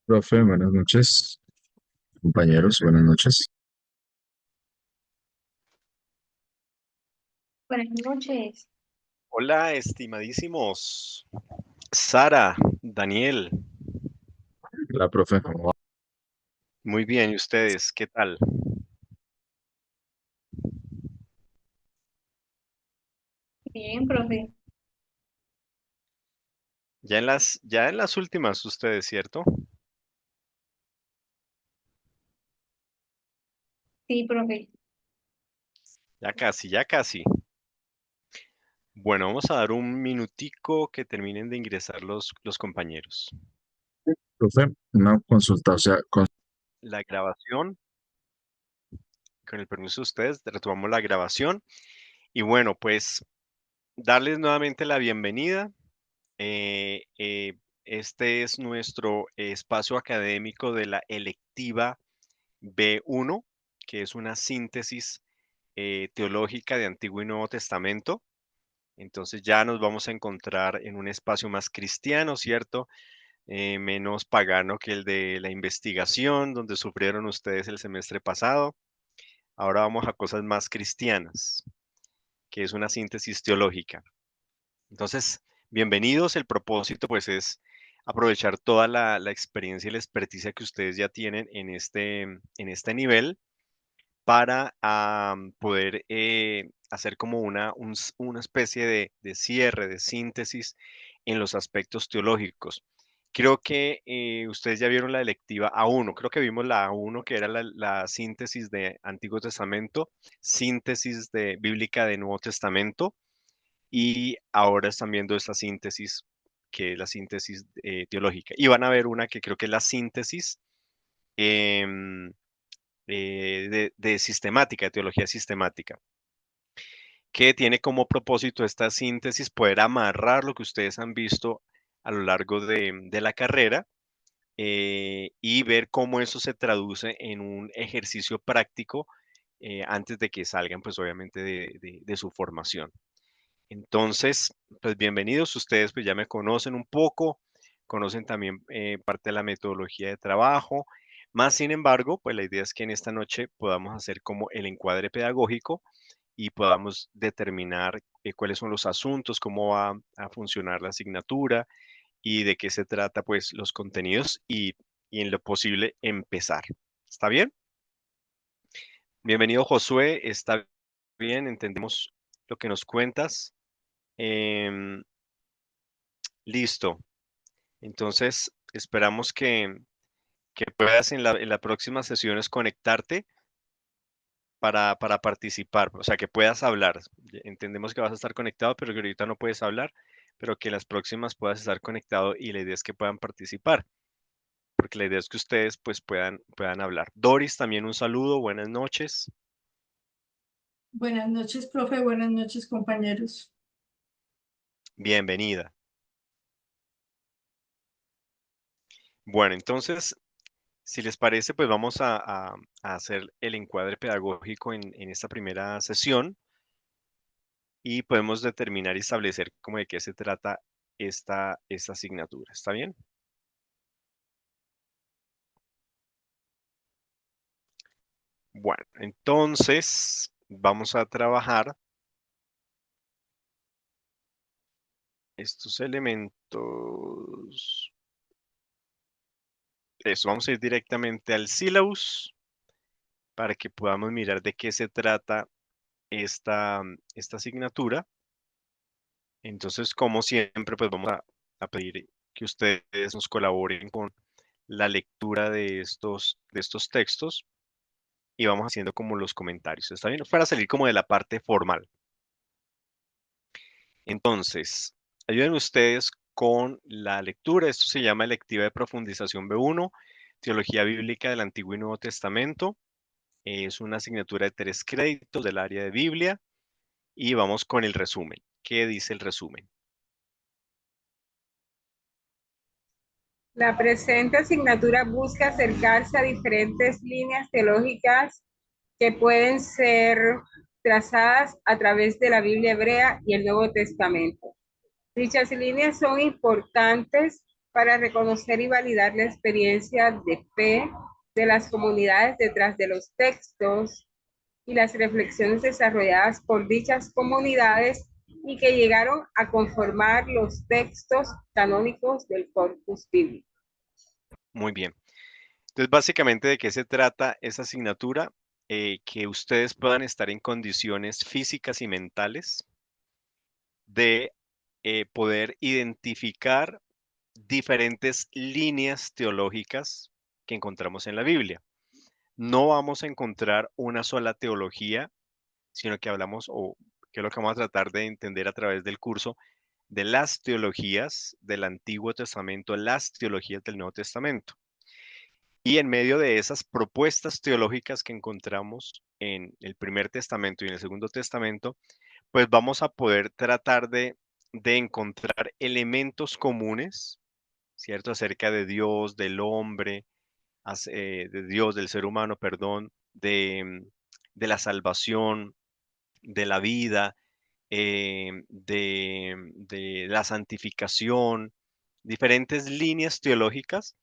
Profe, buenas noches. Compañeros, buenas noches. Buenas noches. Hola, estimadísimos. Sara, Daniel, La profe, ¿cómo va? muy bien, ¿y ustedes? ¿Qué tal? Bien, profe. Ya en las últimas, ustedes, ¿cierto? Sí, profe. Ya casi, ya casi. Bueno, vamos a dar un minutico que terminen de ingresar los compañeros. Profe, una consulta, o sea, La grabación, con el permiso de ustedes, retomamos la grabación. Y bueno, pues darles nuevamente la bienvenida. Eh, eh, este es nuestro espacio académico de la electiva B1, que es una síntesis teológica de Antiguo y Nuevo Testamento. Entonces ya nos vamos a encontrar en un espacio más cristiano, ¿cierto? Menos pagano que el de la investigación, donde sufrieron ustedes el semestre pasado. Ahora vamos a cosas más cristianas, que es una síntesis teológica. Entonces, bienvenidos. El propósito pues es aprovechar toda la experiencia y la experticia que ustedes ya tienen en este nivel para poder hacer como una especie de cierre, de síntesis en los aspectos teológicos. Creo que ustedes ya vieron la electiva A1, creo que vimos la A1 que era la síntesis de Antiguo Testamento, síntesis bíblica de Nuevo Testamento, y ahora están viendo esta síntesis que es la síntesis teológica. Y van a ver una que creo que es la síntesis em, de sistemática, de teología sistemática, que tiene como propósito esta síntesis poder amarrar lo que ustedes han visto a lo largo de la carrera, y ver cómo eso se traduce en un ejercicio práctico antes de que salgan, pues obviamente, de su formación. Entonces, pues bienvenidos, ustedes pues ya me conocen un poco, conocen también parte de la metodología de trabajo. Más sin embargo, pues la idea es que en esta noche podamos hacer como el encuadre pedagógico y podamos determinar cuáles son los asuntos, cómo va a funcionar la asignatura y de qué se trata pues los contenidos, y en lo posible empezar. ¿Está bien? Bienvenido, Josué. ¿Está bien? Entendemos lo que nos cuentas. Em, Listo. Entonces, esperamos que puedas en la próxima sesiones conectarte para participar, o sea, que puedas hablar. Entendemos que vas a estar conectado, pero que ahorita no puedes hablar, pero que en las próximas puedas estar conectado, y la idea es que puedan participar, porque la idea es que ustedes pues puedan hablar. Doris, también un saludo, buenas noches, Buenas noches, profe. Buenas noches, compañeros. bienvenida. Bueno, entonces, si les parece, pues vamos a hacer el encuadre pedagógico en esta primera sesión, y podemos determinar y establecer cómo de qué se trata esta asignatura. ¿Está bien? Bueno, entonces vamos a trabajar estos elementos. Eso, vamos a ir directamente al syllabus para que podamos mirar de qué se trata esta asignatura. Entonces, como siempre, pues vamos a pedir que ustedes nos colaboren con la lectura de estos textos, y vamos haciendo como los comentarios. ¿Está bien? Para salir como de la parte formal. Entonces, ayuden ustedes con la lectura. Esto se llama electiva de profundización B1, Teología Bíblica del Antiguo y Nuevo Testamento. Es una asignatura de 3 créditos del área de Biblia, y vamos con el resumen. ¿Qué dice el resumen? La presente asignatura busca acercarse a diferentes líneas teológicas que pueden ser trazadas a través de la Biblia hebrea y el Nuevo Testamento. Dichas líneas son importantes para reconocer y validar la experiencia de fe de las comunidades detrás de los textos y las reflexiones desarrolladas por dichas comunidades y que llegaron a conformar los textos canónicos del corpus bíblico. Muy bien. Entonces, básicamente, ¿de qué se trata esa asignatura? Que ustedes puedan estar en condiciones físicas y mentales de poder identificar diferentes líneas teológicas que encontramos en la Biblia. No vamos a encontrar una sola teología, sino que hablamos, o que es lo que vamos a tratar de entender a través del curso, de las teologías del Antiguo Testamento, las teologías del Nuevo Testamento. Y en medio de esas propuestas teológicas que encontramos en el Primer Testamento y en el Segundo Testamento, pues vamos a poder tratar de encontrar elementos comunes, ¿cierto? Acerca de Dios, del hombre, de Dios, del ser humano, perdón, de la salvación, de la vida, de la santificación, diferentes líneas teológicas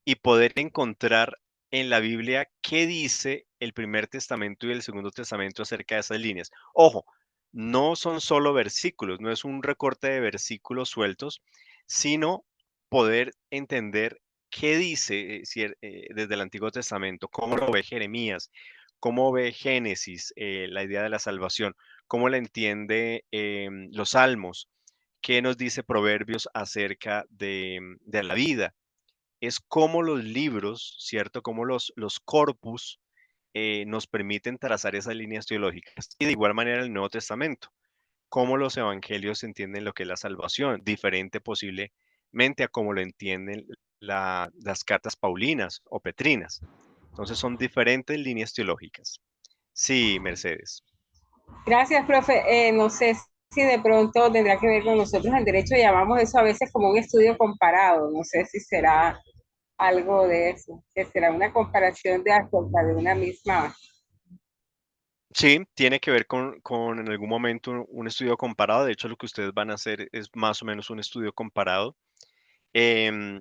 y poder encontrar en la Biblia qué dice el Primer Testamento y el Segundo Testamento acerca de esas líneas. Ojo, no son solo versículos, no es un recorte de versículos sueltos, sino poder entender qué dice desde el Antiguo Testamento, cómo lo ve Jeremías, cómo ve Génesis, la idea de la salvación, cómo la entiende los Salmos, qué nos dice Proverbios acerca de la vida. Es cómo los libros, ¿cierto? Cómo los corpus nos permiten trazar esas líneas teológicas. Y de igual manera el Nuevo Testamento, cómo los evangelios entienden lo que es la salvación, diferente posiblemente a cómo lo entienden las cartas paulinas o petrinas. Entonces son diferentes líneas teológicas. Sí, Mercedes. Gracias, profe. No sé si de pronto tendrá que ver con nosotros en derecho, llamamos eso a veces como un estudio comparado. No sé si será algo de eso, que será una comparación de acerca de una misma. Sí, tiene que ver con en algún momento un estudio comparado. De hecho, lo que ustedes van a hacer es más o menos un estudio comparado. Em,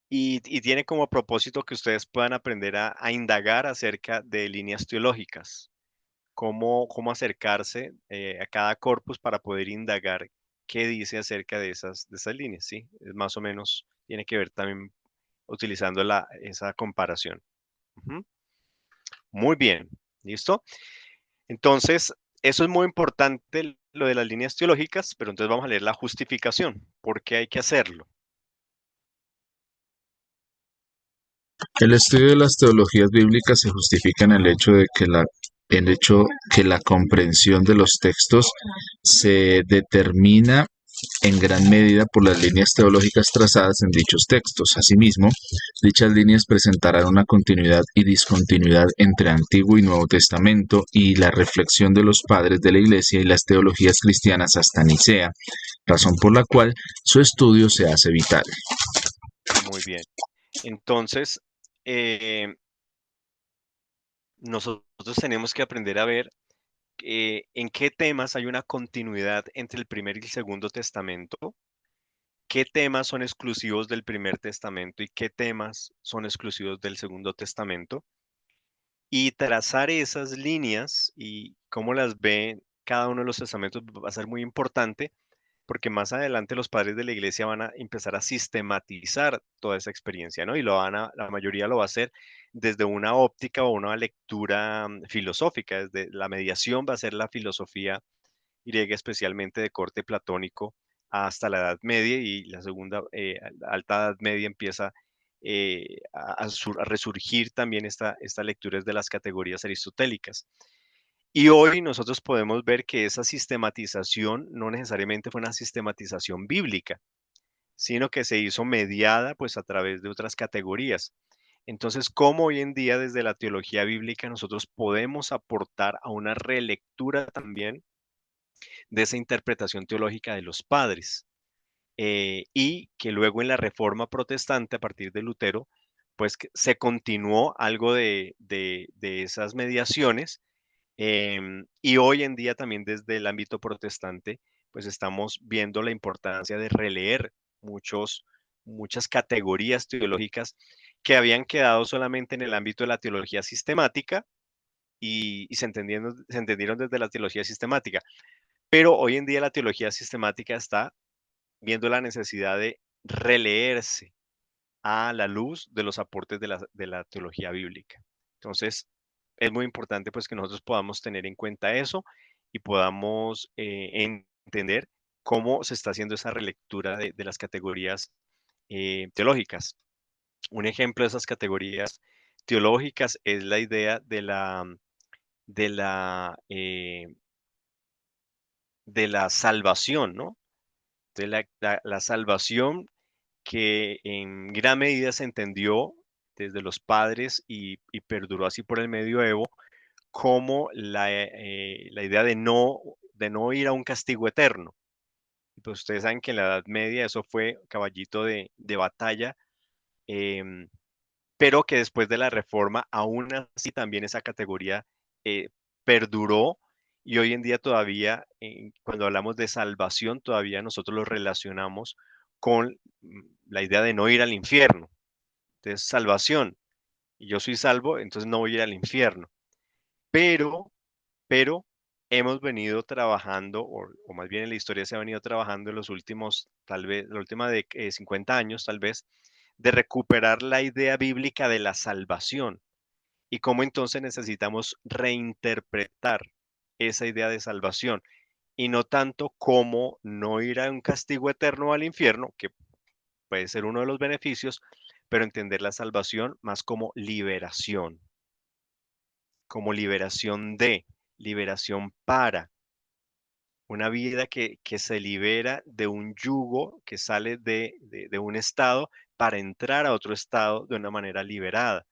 y tiene como propósito que ustedes puedan aprender a indagar acerca de líneas teológicas, cómo acercarse a cada corpus para poder indagar qué dice acerca de esas líneas, ¿sí? Es más o menos, tiene que ver también utilizando esa comparación. Ujú. Muy bien, ¿listo? Entonces, eso es muy importante, lo de las líneas teológicas, pero entonces vamos a leer la justificación. ¿Por qué hay que hacerlo? El estudio de las teologías bíblicas se justifica en el hecho que la comprensión de los textos se determina en gran medida por las líneas teológicas trazadas en dichos textos. Asimismo, dichas líneas presentarán una continuidad y discontinuidad entre Antiguo y Nuevo Testamento y la reflexión de los padres de la Iglesia y las teologías cristianas hasta Nicea, razón por la cual su estudio se hace vital. Muy bien. Entonces, eh, nosotros tenemos que aprender a ver en qué temas hay una continuidad entre el primer y el segundo testamento, qué temas son exclusivos del primer testamento y qué temas son exclusivos del segundo testamento, y trazar esas líneas y cómo las ve cada uno de los testamentos va a ser muy importante porque más adelante los padres de la iglesia van a empezar a sistematizar toda esa experiencia, ¿no? Y la mayoría lo va a hacer desde una óptica o una lectura filosófica, desde la mediación va a ser la filosofía griega, especialmente de corte platónico, hasta la Edad Media, y la segunda, alta Edad Media empieza a resurgir también esta lectura de las categorías aristotélicas. Y hoy nosotros podemos ver que esa sistematización no necesariamente fue una sistematización bíblica, sino que se hizo mediada pues a través de otras categorías. Entonces, ¿cómo hoy en día desde la teología bíblica nosotros podemos aportar a una relectura también de esa interpretación teológica de los padres? Y que luego en la Reforma Protestante, a partir de Lutero, pues se continuó algo de esas mediaciones. Y hoy en día también desde el ámbito protestante, pues estamos viendo la importancia de releer muchos, muchas categorías teológicas que habían quedado solamente en el ámbito de la teología sistemática y se entendieron desde la teología sistemática. Pero hoy en día la teología sistemática está viendo la necesidad de releerse a la luz de los aportes de la teología bíblica. Entonces, es muy importante pues que nosotros podamos tener en cuenta eso y podamos entender cómo se está haciendo esa relectura de las categorías teológicas. Un ejemplo de esas categorías teológicas es la idea de la, eh, de la salvación, ¿no? De la salvación que en gran medida se entendió desde los padres y perduró así por el medioevo como la idea de no ir a un castigo eterno. Pues ustedes saben que en la Edad Media eso fue caballito de batalla, em, pero que después de la Reforma aún así también esa categoría eh, perduró y hoy en día todavía, cuando hablamos de salvación, todavía nosotros lo relacionamos con la idea de no ir al infierno. Entonces, salvación, y yo soy salvo, entonces no voy a ir al infierno. Pero, pero hemos venido trabajando, o más bien en la historia se ha venido trabajando en los últimos, tal vez, la última de 50 años, tal vez, de recuperar la idea bíblica de la salvación y cómo entonces necesitamos reinterpretar esa idea de salvación y no tanto como no ir a un castigo eterno al infierno, que puede ser uno de los beneficios, pero entender la salvación más como liberación de, liberación para, una vida que se libera de un yugo que sale de un estado para entrar a otro estado de una manera liberada.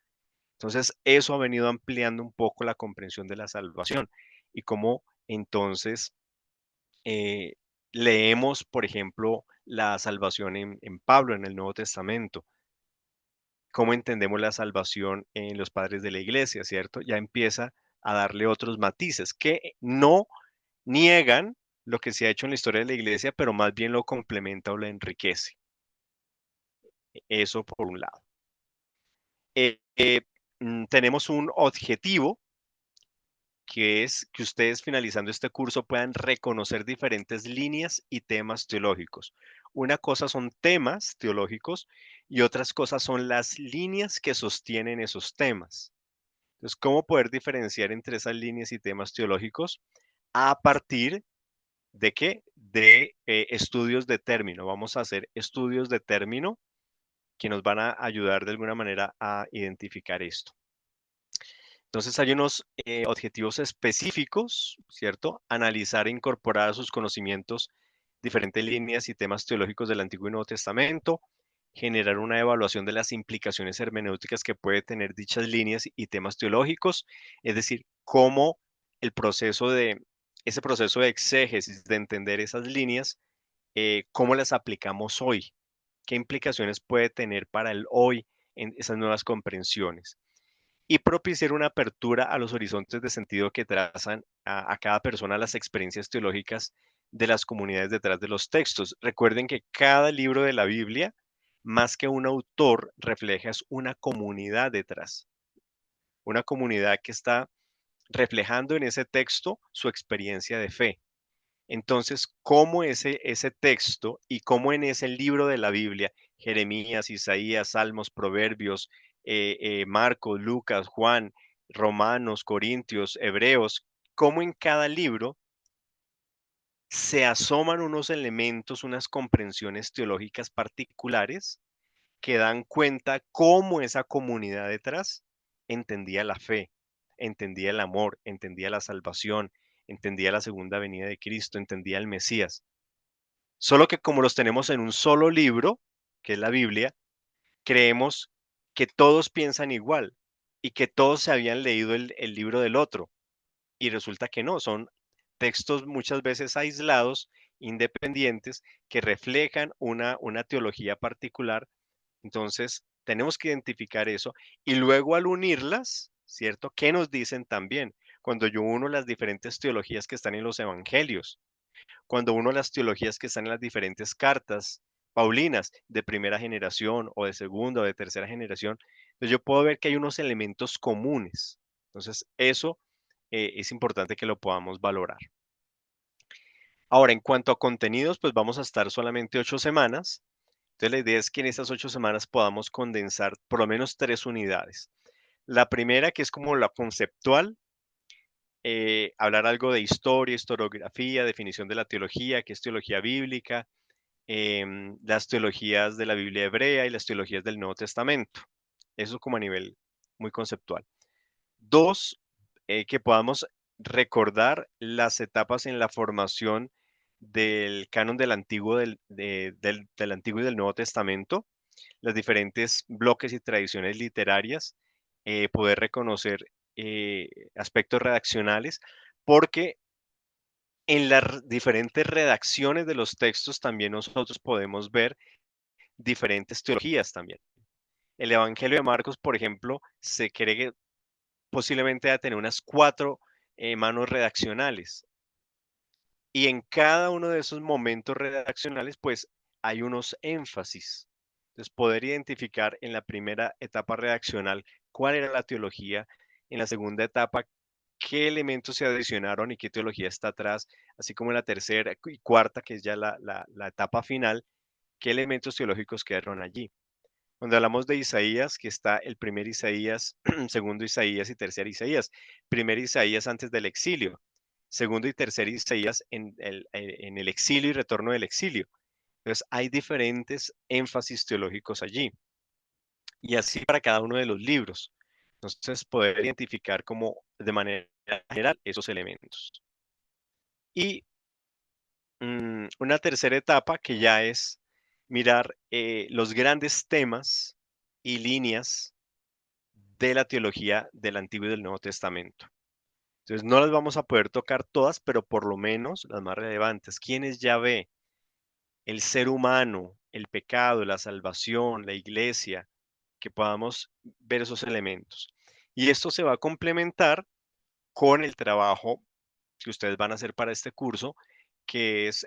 Entonces, eso ha venido ampliando un poco la comprensión de la salvación y cómo entonces eh, leemos, por ejemplo, la salvación en Pablo, en el Nuevo Testamento, cómo entendemos la salvación en los padres de la iglesia, ¿cierto? Ya empieza a darle otros matices que no niegan lo que se ha hecho en la historia de la iglesia, pero más bien lo complementa o lo enriquece. Eso por un lado. Tenemos un objetivo que es que ustedes finalizando este curso puedan reconocer diferentes líneas y temas teológicos. Una cosa son temas teológicos y otras cosas son las líneas que sostienen esos temas. Entonces, ¿cómo poder diferenciar entre esas líneas y temas teológicos? A partir de qué? De estudios de término. Vamos a hacer estudios de término que nos van a ayudar de alguna manera a identificar esto. Entonces hay unos objetivos específicos, ¿cierto? Analizar e incorporar a sus conocimientos diferentes líneas y temas teológicos del Antiguo y Nuevo Testamento, generar una evaluación de las implicaciones hermenéuticas que puede tener dichas líneas y temas teológicos, es decir, cómo ese proceso de exégesis, de entender esas líneas, cómo las aplicamos hoy, qué implicaciones puede tener para el hoy en esas nuevas comprensiones y propiciar una apertura a los horizontes de sentido que trazan a cada persona las experiencias teológicas de las comunidades detrás de los textos. Recuerden que cada libro de la Biblia, más que un autor, refleja es una comunidad detrás, una comunidad que está reflejando en ese texto su experiencia de fe. Entonces, cómo ese texto y cómo en ese libro de la Biblia, Jeremías, Isaías, Salmos, Proverbios, Marcos, Lucas, Juan, Romanos, Corintios, Hebreos, cómo en cada libro se asoman unos elementos, unas comprensiones teológicas particulares que dan cuenta cómo esa comunidad detrás entendía la fe, entendía el amor, entendía la salvación, entendía la segunda venida de Cristo, entendía el Mesías. Solo que como los tenemos en un solo libro, que es la Biblia, creemos que todos piensan igual y que todos se habían leído el libro del otro. Y resulta que no, son textos muchas veces aislados, independientes, que reflejan una teología particular. Entonces, tenemos que identificar eso y luego al unirlas, ¿cierto? ¿Qué nos dicen también? Cuando yo uno las diferentes teologías que están en los evangelios, cuando uno las teologías que están en las diferentes cartas paulinas de primera generación o de segunda o de tercera generación. Entonces yo puedo ver que hay unos elementos comunes. Entonces eso es importante que lo podamos valorar. Ahora, en cuanto a contenidos, pues vamos a estar solamente 8 semanas. Entonces la idea es que en estas 8 semanas podamos condensar por lo menos 3 unidades. La primera, que es como la conceptual, hablar algo de historia, historiografía, definición de la teología, qué es teología bíblica, las teologías de la Biblia hebrea y las teologías del Nuevo Testamento. Eso como a nivel muy conceptual. 2, que podamos recordar las etapas en la formación del canon del Antiguo, del Antiguo y del Nuevo Testamento, los diferentes bloques y tradiciones literarias, poder reconocer aspectos redaccionales, porque en las diferentes redacciones de los textos también nosotros podemos ver diferentes teologías también. El Evangelio de Marcos, por ejemplo, se cree que posiblemente va a tener unas 4 manos redaccionales. Y en cada uno de esos momentos redaccionales, pues hay unos énfasis. Entonces, poder identificar en la primera etapa redaccional cuál era la teología, en la segunda etapa qué elementos se adicionaron y qué teología está atrás, así como en la tercera y cuarta, que es ya la etapa final, qué elementos teológicos quedaron allí. Cuando hablamos de Isaías, que está el primer Isaías, segundo Isaías y tercer Isaías. Primer Isaías antes del exilio, segundo y tercer Isaías en el exilio y retorno del exilio. Entonces hay diferentes énfasis teológicos allí. Y así para cada uno de los libros. Entonces poder identificar como de manera general esos elementos. Y una tercera etapa que ya es mirar los grandes temas y líneas de la teología del Antiguo y del Nuevo Testamento. Entonces no las vamos a poder tocar todas, pero por lo menos las más relevantes. ¿Quién es Yahvé? El ser humano, el pecado, la salvación, la iglesia, que podamos ver esos elementos. Y esto se va a complementar con el trabajo que ustedes van a hacer para este curso, que es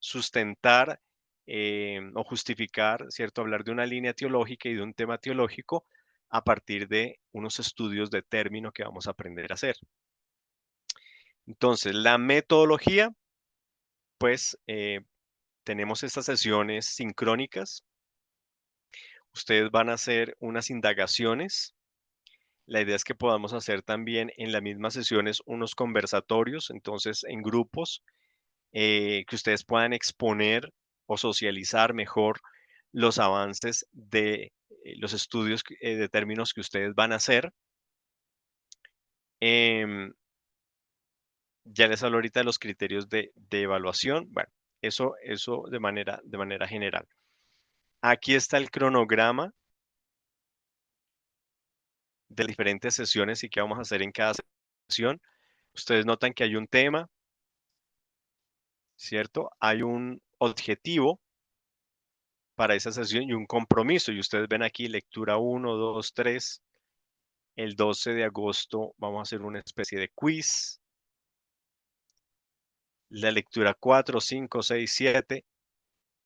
sustentar o justificar, ¿cierto? Hablar de una línea teológica y de un tema teológico a partir de unos estudios de término que vamos a aprender a hacer. Entonces, la metodología, pues tenemos estas sesiones sincrónicas. Ustedes van a hacer unas indagaciones. La idea es que podamos hacer también en las mismas sesiones unos conversatorios, entonces en grupos, que ustedes puedan exponer o socializar mejor los avances de los estudios de términos que ustedes van a hacer. Ya les hablo ahorita de los criterios de evaluación. Bueno, eso de manera general. Aquí está el cronograma de las diferentes sesiones y qué vamos a hacer en cada sesión. Ustedes notan que hay un tema, ¿cierto? Hay un objetivo para esa sesión y un compromiso. Y ustedes ven aquí lectura 1, 2, 3. El 12 de agosto vamos a hacer una especie de quiz. La lectura 4, 5, 6, 7.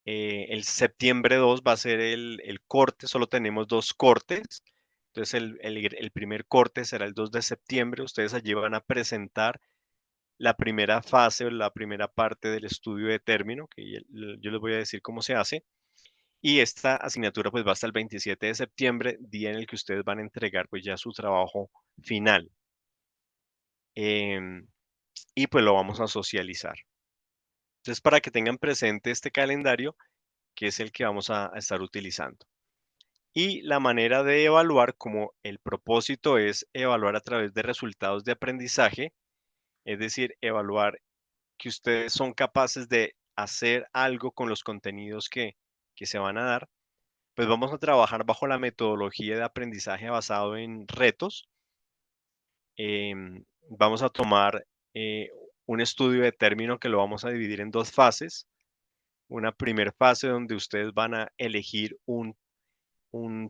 El septiembre 2 va a ser el corte, solo tenemos 2 cortes. Entonces el primer corte será el 2 de septiembre. Ustedes allí van a presentar la primera fase o la primera parte del estudio de término, que yo les voy a decir cómo se hace. Y esta asignatura pues va hasta el 27 de septiembre, día en el que ustedes van a entregar pues ya su trabajo final. Y pues lo vamos a socializar. Entonces para que tengan presente este calendario, que es el que vamos a estar utilizando. Y la manera de evaluar, como el propósito es evaluar a través de resultados de aprendizaje, es decir, evaluar que ustedes son capaces de hacer algo con los contenidos que se van a dar, pues vamos a trabajar bajo la metodología de aprendizaje basado en retos. Vamos a tomar un estudio de término que lo vamos a dividir en 2 fases. Una primera fase donde ustedes van a elegir un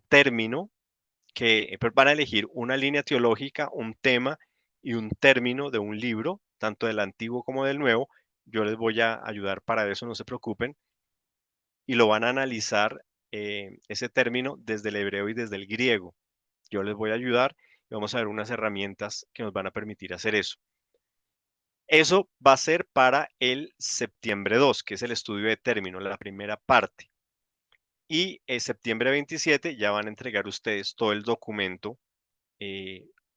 término que van a elegir una línea teológica, un tema y un término de un libro, tanto del antiguo como del nuevo. Yo les voy a ayudar para eso, no se preocupen. y lo van a analizar ese término desde el hebreo y desde el griego. Yo les voy a ayudar y vamos a ver unas herramientas que nos van a permitir hacer eso. Eso va a ser para el septiembre 2, que es el estudio de término, la primera parte. Y el septiembre 27 ya van a entregar ustedes todo el documento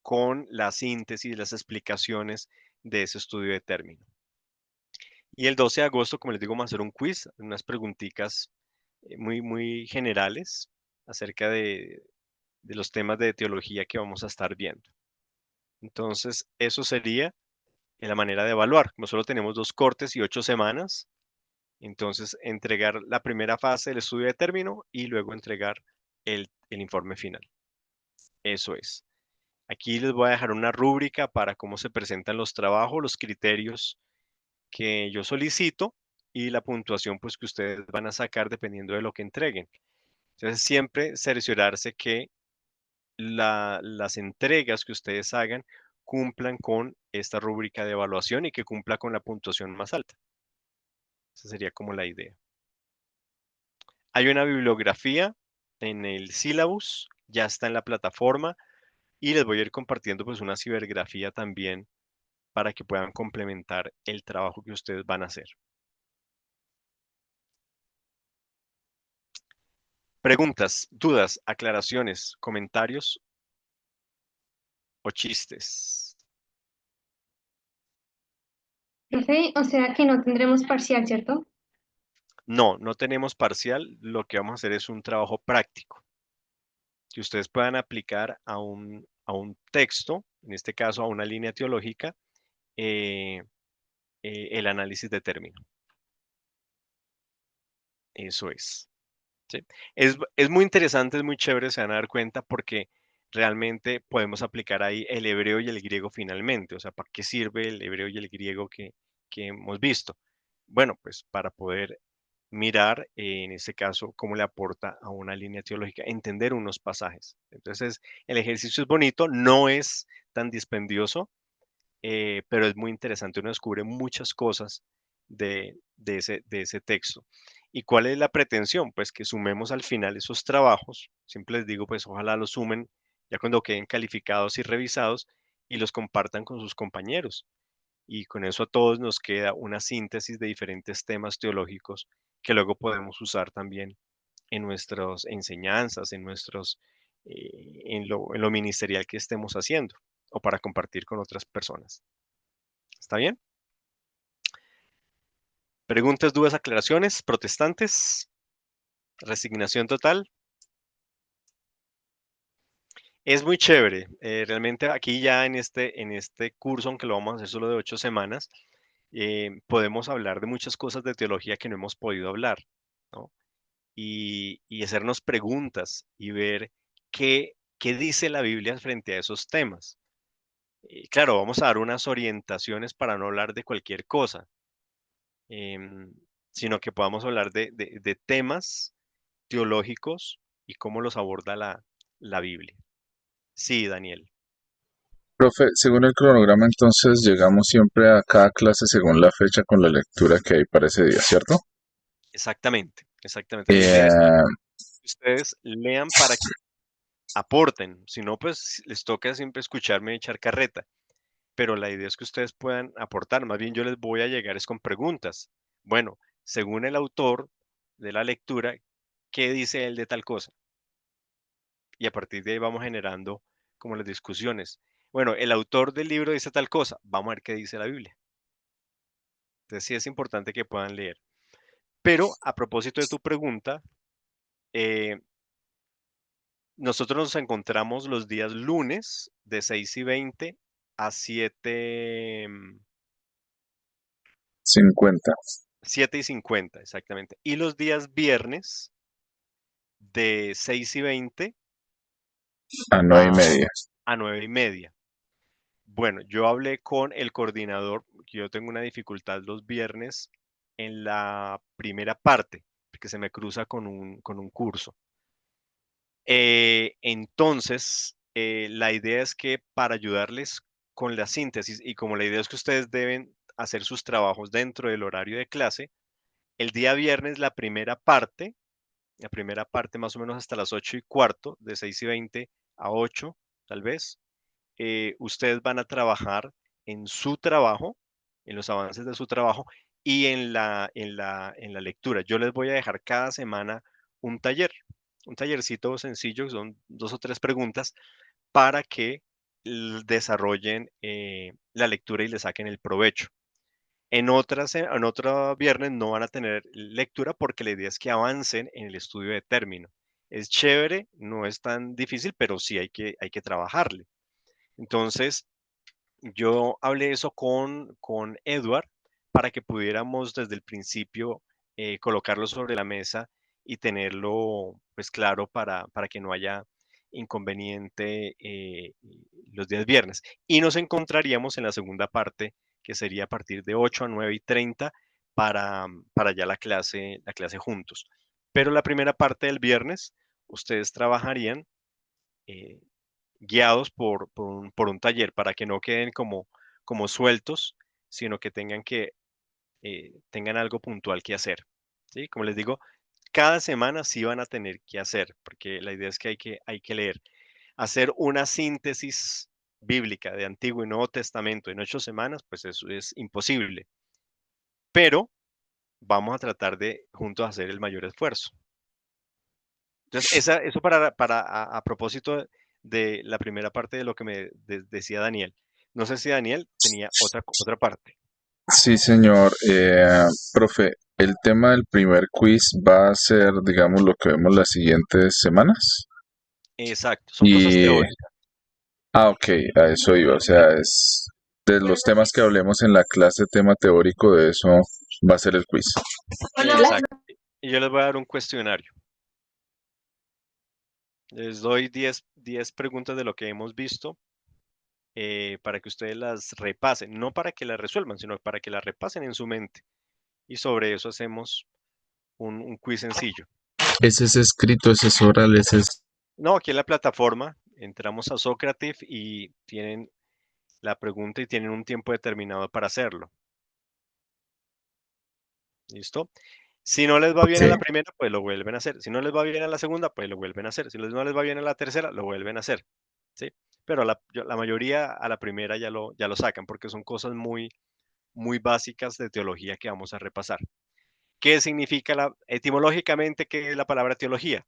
con la síntesis, las explicaciones de ese estudio de término. Y el 12 de agosto, como les digo, vamos a hacer un quiz, unas preguntitas muy generales acerca de los temas de teología que vamos a estar viendo. Entonces, eso sería la manera de evaluar. Como solo tenemos 2 cortes y 8 semanas, entonces entregar la primera fase del estudio de término y luego entregar el informe final. Eso es. Aquí les voy a dejar una rúbrica para cómo se presentan los trabajos, los criterios que yo solicito y la puntuación pues que ustedes van a sacar dependiendo de lo que entreguen. Entonces siempre cerciorarse que las entregas que ustedes hagan cumplan con esta rúbrica de evaluación y que cumpla con la puntuación más alta. Esa sería como la idea. Hay una bibliografía en el syllabus, ya está en la plataforma y les voy a ir compartiendo pues una cibergrafía también para que puedan complementar el trabajo que ustedes van a hacer. Preguntas, dudas, aclaraciones, comentarios o chistes. Profe, o sea que no tendremos parcial, ¿cierto? No, no tenemos parcial. Lo que vamos a hacer es un trabajo práctico que ustedes puedan aplicar a un texto, en este caso a una línea teológica, el análisis de término. Eso es. ¿Sí? Es muy interesante, es muy chévere, se van a dar cuenta porque realmente podemos aplicar ahí el hebreo y el griego finalmente. O sea, ¿para qué sirve el hebreo y el griego que hemos visto? Bueno, pues para poder mirar, en este caso, cómo le aporta a una línea teológica, entender unos pasajes. Entonces, el ejercicio es bonito, no es tan dispendioso, pero es muy interesante. Uno descubre muchas cosas de ese texto. ¿Y cuál es la pretensión? Pues que sumemos al final esos trabajos. Siempre les digo, pues ojalá los sumen ya cuando queden calificados y revisados y los compartan con sus compañeros. Y con eso a todos nos queda una síntesis de diferentes temas teológicos que luego podemos usar también en nuestras enseñanzas, en lo ministerial que estemos haciendo o para compartir con otras personas. ¿Está bien? Preguntas, dudas, aclaraciones, protestantes, resignación total. Es muy chévere. Realmente aquí ya en este curso, aunque lo vamos a hacer solo de 8 semanas, podemos hablar de muchas cosas de teología que no hemos podido hablar, ¿no? Y hacernos preguntas y ver qué dice la Biblia frente a esos temas. Claro, vamos a dar unas orientaciones para no hablar de cualquier cosa, em, sino que podamos hablar de temas teológicos y cómo los aborda la Biblia. Sí, Daniel, Profe, según el cronograma, entonces llegamos siempre a cada clase según la fecha con la lectura que hay para ese día, ¿cierto? exactamente, exactamente. La idea es que Eh, ustedes lean para que aporten, si no, pues les toca siempre escucharme echar carreta, pero la idea es que ustedes puedan aportar, más bien yo les voy a llegar es con preguntas. Bueno, según el autor de la lectura, ¿qué dice él de tal cosa? Y a partir de ahí vamos generando como las discusiones. Bueno, el autor del libro dice tal cosa, vamos a ver qué dice la Biblia. Entonces sí es importante que puedan leer. Pero a propósito de tu pregunta, eh, nosotros nos encontramos los días lunes de 6:20 a 50 7:50, exactamente. Y los días viernes de 6:20 a 9:30. a, a 9:30. Bueno, yo hablé con el coordinador, que yo tengo una dificultad los viernes en la primera parte, porque se me cruza con un curso. Entonces, la idea es que para ayudarles con la síntesis y como la idea es que ustedes deben hacer sus trabajos dentro del horario de clase, El día viernes, la primera parte más o menos hasta las 8:15, de 6:20 a 8, tal vez, ustedes van a trabajar en su trabajo, en los avances de su trabajo y en la lectura. Yo les voy a dejar cada semana un taller, un tallercito sencillo, son 2 o 3 preguntas para que desarrollen la lectura y le saquen el provecho. En otro viernes no van a tener lectura porque la idea es que avancen en el estudio de término. Es chévere, no es tan difícil, pero sí hay que trabajarle. Entonces, yo hablé eso con Edward para que pudiéramos desde el principio colocarlo sobre la mesa y tenerlo pues claro para que no haya inconveniente los días viernes. Y nos encontraríamos en la segunda parte, que sería a partir de 8 a 9:30 para ya la clase juntos. Pero la primera parte del viernes, ustedes trabajarían eh, guiados por un taller para que no queden como sueltos, sino que tengan algo puntual que hacer. ¿Sí? Como les digo, cada semana sí van a tener que hacer, porque la idea es que hay que leer. Hacer una síntesis bíblica de Antiguo y Nuevo Testamento en 8 semanas, pues eso es imposible. Pero vamos a tratar de juntos hacer el mayor esfuerzo. Entonces, eso a propósito de la primera parte de lo que me decía Daniel. No sé si Daniel tenía otra parte. Sí, señor. Profe, el tema del primer quiz va a ser, digamos, lo que vemos las siguientes semanas. Exacto, son cosas Y, teóricas. ok, a eso iba. O sea, es de los temas que hablemos en la clase, tema teórico de eso va a ser el quiz. Exacto. Y yo les voy a dar un cuestionario. Les doy 10 preguntas de lo que hemos visto para que ustedes las repasen. No para que las resuelvan, sino para que las repasen en su mente. Y sobre eso hacemos un quiz sencillo. Ese es escrito, ese es oral, ese es... No, aquí en la plataforma entramos a Socrative y tienen la pregunta y tienen un tiempo determinado para hacerlo. ¿Listo? Si no les va bien a la Ok. primera, pues lo vuelven a hacer. Si no les va bien a la segunda, pues lo vuelven a hacer. Si no les va bien a la tercera, lo vuelven a hacer. ¿Sí? Pero la mayoría a la primera ya lo sacan porque son cosas muy, muy básicas de teología que vamos a repasar. ¿Qué significa etimológicamente, qué es la palabra teología?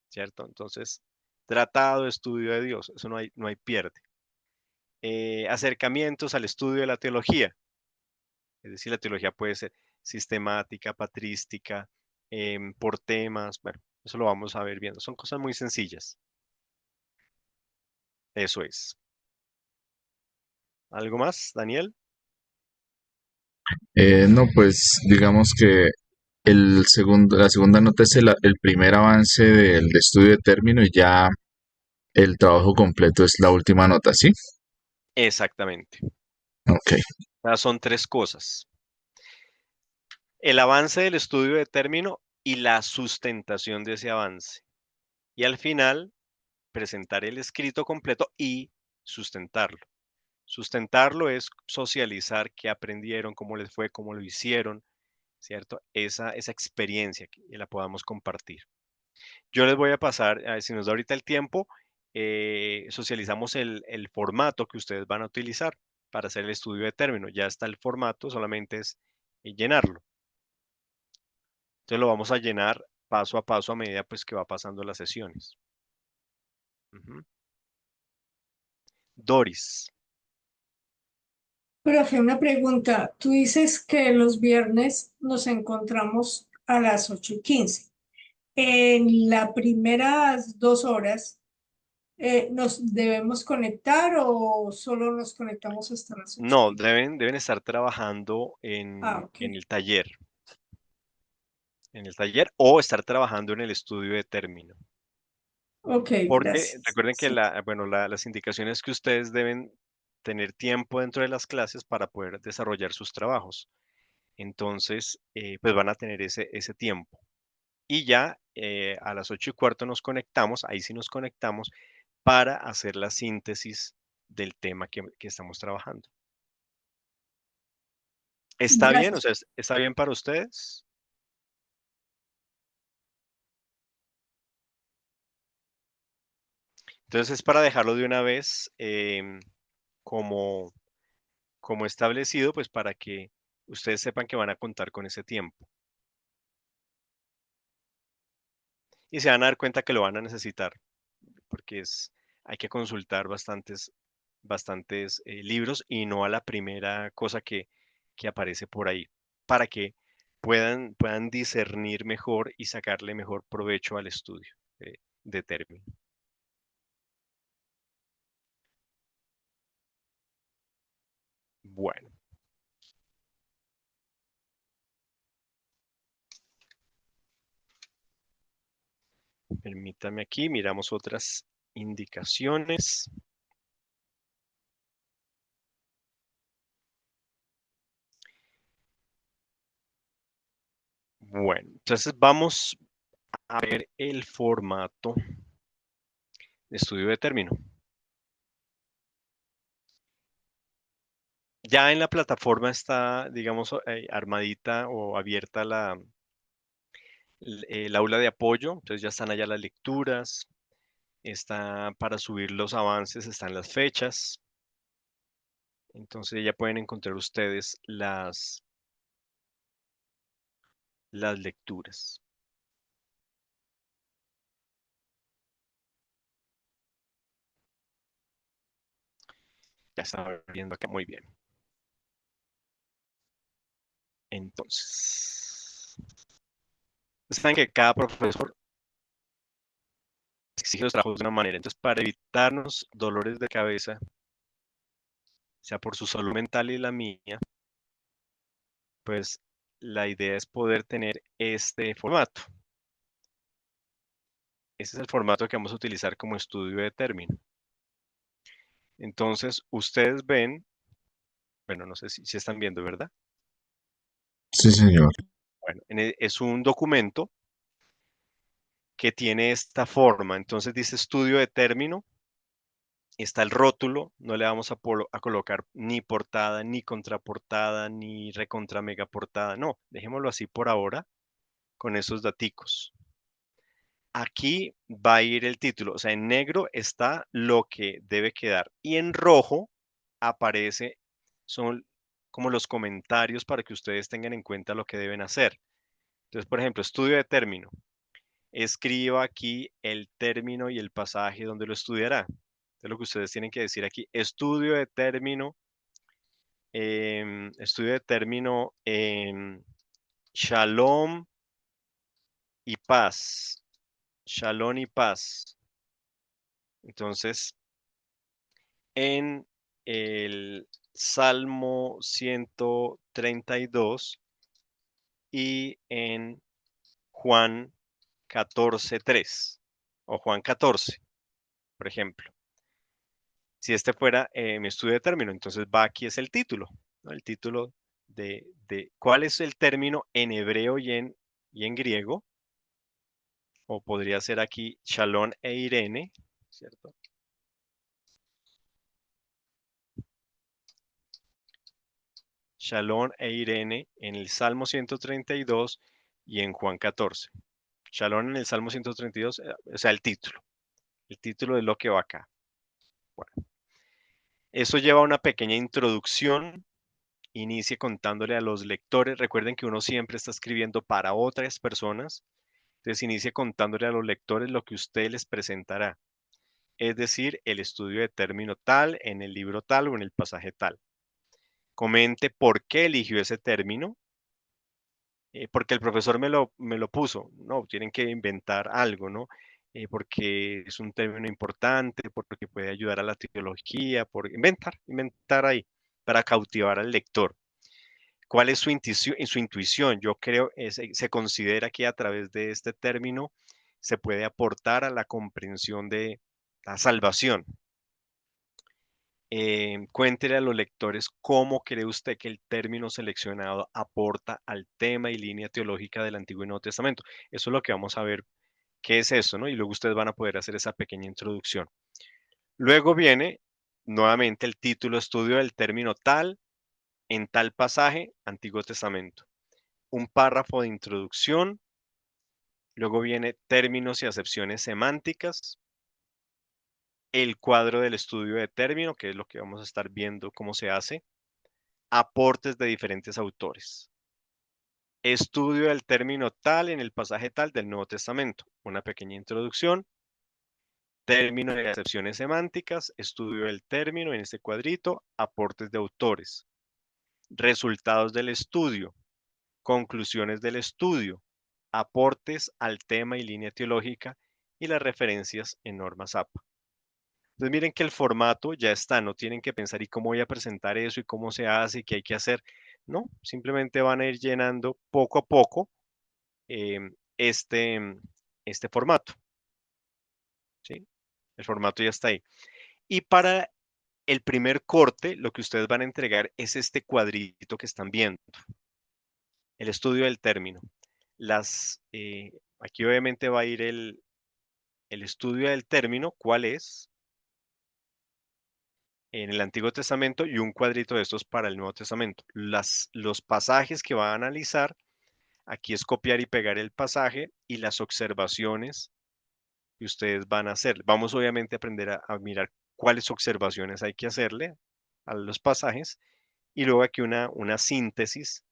¿Cierto? Entonces, tratado, estudio de Dios, eso no hay pierde. Acercamientos al estudio de la teología, es decir, la teología puede ser sistemática, patrística, por temas, bueno, eso lo vamos a ver viendo, son cosas muy sencillas. Eso es. ¿Algo más, Daniel? No, pues digamos que la segunda nota es el primer avance del estudio de término y ya el trabajo completo es la última nota, ¿sí? Exactamente. Ok. O sea, son 3 cosas. El avance del estudio de término y la sustentación de ese avance. Y al final, presentar el escrito completo y sustentarlo. Sustentarlo es socializar qué aprendieron, cómo les fue, cómo lo hicieron, ¿cierto? Esa experiencia que la podamos compartir. Yo les voy a pasar, si nos da ahorita el tiempo, socializamos el formato que ustedes van a utilizar para hacer el estudio de término. Ya está el formato, solamente es llenarlo. Entonces lo vamos a llenar paso a paso a medida pues que va pasando las sesiones. Ujú. Doris. Profe, una pregunta. Tú dices que los viernes nos encontramos a las 8:15. En las primeras 2 horas, ¿nos debemos conectar o solo nos conectamos hasta las ocho No, quince? deben estar trabajando Ah, en, ok. en el taller, o estar trabajando en el estudio de término. Ok, Porque gracias. recuerden que Sí. las indicaciones que ustedes deben tener tiempo dentro de las clases para poder desarrollar sus trabajos. Entonces, pues van a tener ese tiempo. Y ya a las 8:15 nos conectamos, ahí sí nos conectamos para hacer la síntesis del tema que estamos trabajando. ¿Está bien? O Gracias. sea, ¿está bien para ustedes? Entonces, para dejarlo de una vez como, como establecido, pues para que ustedes sepan que van a contar con ese tiempo. Y se van a dar cuenta que lo van a necesitar, porque hay que consultar bastantes libros y no a la primera cosa que aparece por ahí, para que puedan discernir mejor y sacarle mejor provecho al estudio de término. Bueno, permítame aquí, miramos otras indicaciones. Bueno, entonces vamos a ver el formato de estudio de término. Ya en la plataforma está, digamos, armadita o abierta el aula de apoyo, entonces ya están allá las lecturas, está para subir los avances, están las fechas, entonces ya pueden encontrar ustedes las lecturas. Ya está viendo acá muy bien. Entonces, saben que cada profesor exige los trabajos de una manera, entonces para evitarnos dolores de cabeza, sea por su salud mental y la mía, pues la idea es poder tener este formato. Ese es el formato que vamos a utilizar como estudio de término. Entonces, ustedes ven, bueno, no sé si están viendo, ¿verdad? Sí, señor. Bueno, es un documento que tiene esta forma. Entonces dice estudio de término, está el rótulo, no le vamos a colocar ni portada, ni contraportada, ni recontra mega portada, no, dejémoslo así por ahora, con esos daticos. Aquí va a ir el título, o sea, en negro está lo que debe quedar y en rojo aparece, son como los comentarios para que ustedes tengan en cuenta lo que deben hacer. Entonces, por ejemplo, estudio de término. Escriba aquí el término y el pasaje donde lo estudiará. Entonces, lo que ustedes tienen que decir aquí, estudio de término shalom y paz. Shalom y paz. Entonces, en el Salmo 132 y en Juan 14:3 o Juan 14, por ejemplo. Si este fuera mi estudio de término, entonces va aquí es el título, ¿no? El título de cuál es el término en hebreo y en griego, o podría ser aquí Shalom e Irene, ¿cierto? Shalom e Irene en el Salmo 132 y en Juan 14. Shalom en el Salmo 132, o sea, el título de lo que va acá. Bueno, eso lleva a una pequeña introducción. Inicie contándole a los lectores. Recuerden que uno siempre está escribiendo para otras personas. Entonces inicie contándole a los lectores lo que usted les presentará. Es decir, el estudio de término tal, en el libro tal o en el pasaje tal. Comente por qué eligió ese término. Porque el profesor me lo puso. No, tienen que inventar algo, ¿no? Porque es un término importante, porque puede ayudar a la teología, por inventar ahí, para cautivar al lector. ¿Cuál es su intuición? Yo creo, se considera que a través de este término se puede aportar a la comprensión de la salvación. Cuéntele a los lectores cómo cree usted que el término seleccionado aporta al tema y línea teológica del Antiguo y Nuevo Testamento. Eso es lo que vamos a ver, qué es eso, ¿no? Y luego ustedes van a poder hacer esa pequeña introducción. Luego viene nuevamente el título estudio del término tal en tal pasaje, Antiguo Testamento. Un párrafo de introducción, luego viene términos y acepciones semánticas, el cuadro del estudio de término, que es lo que vamos a estar viendo cómo se hace, aportes de diferentes autores. Estudio del término tal en el pasaje tal del Nuevo Testamento, una pequeña introducción, término de acepciones semánticas, estudio del término en este cuadrito, aportes de autores, resultados del estudio, conclusiones del estudio, aportes al tema y línea teológica y las referencias en normas APA. Entonces miren que el formato ya está, no tienen que pensar y cómo voy a presentar eso y cómo se hace y qué hay que hacer. No, simplemente van a ir llenando poco a poco este, este formato. ¿Sí? El formato ya está ahí. Y para el primer corte, lo que ustedes van a entregar es este cuadrito que están viendo, el estudio del término. Aquí obviamente va a ir el estudio del término, cuál es en el Antiguo Testamento y un cuadrito de estos para el Nuevo Testamento. Los pasajes que va a analizar, aquí es copiar y pegar el pasaje y las observaciones que ustedes van a hacer. Vamos obviamente a aprender a mirar cuáles observaciones hay que hacerle a los pasajes y luego aquí una síntesis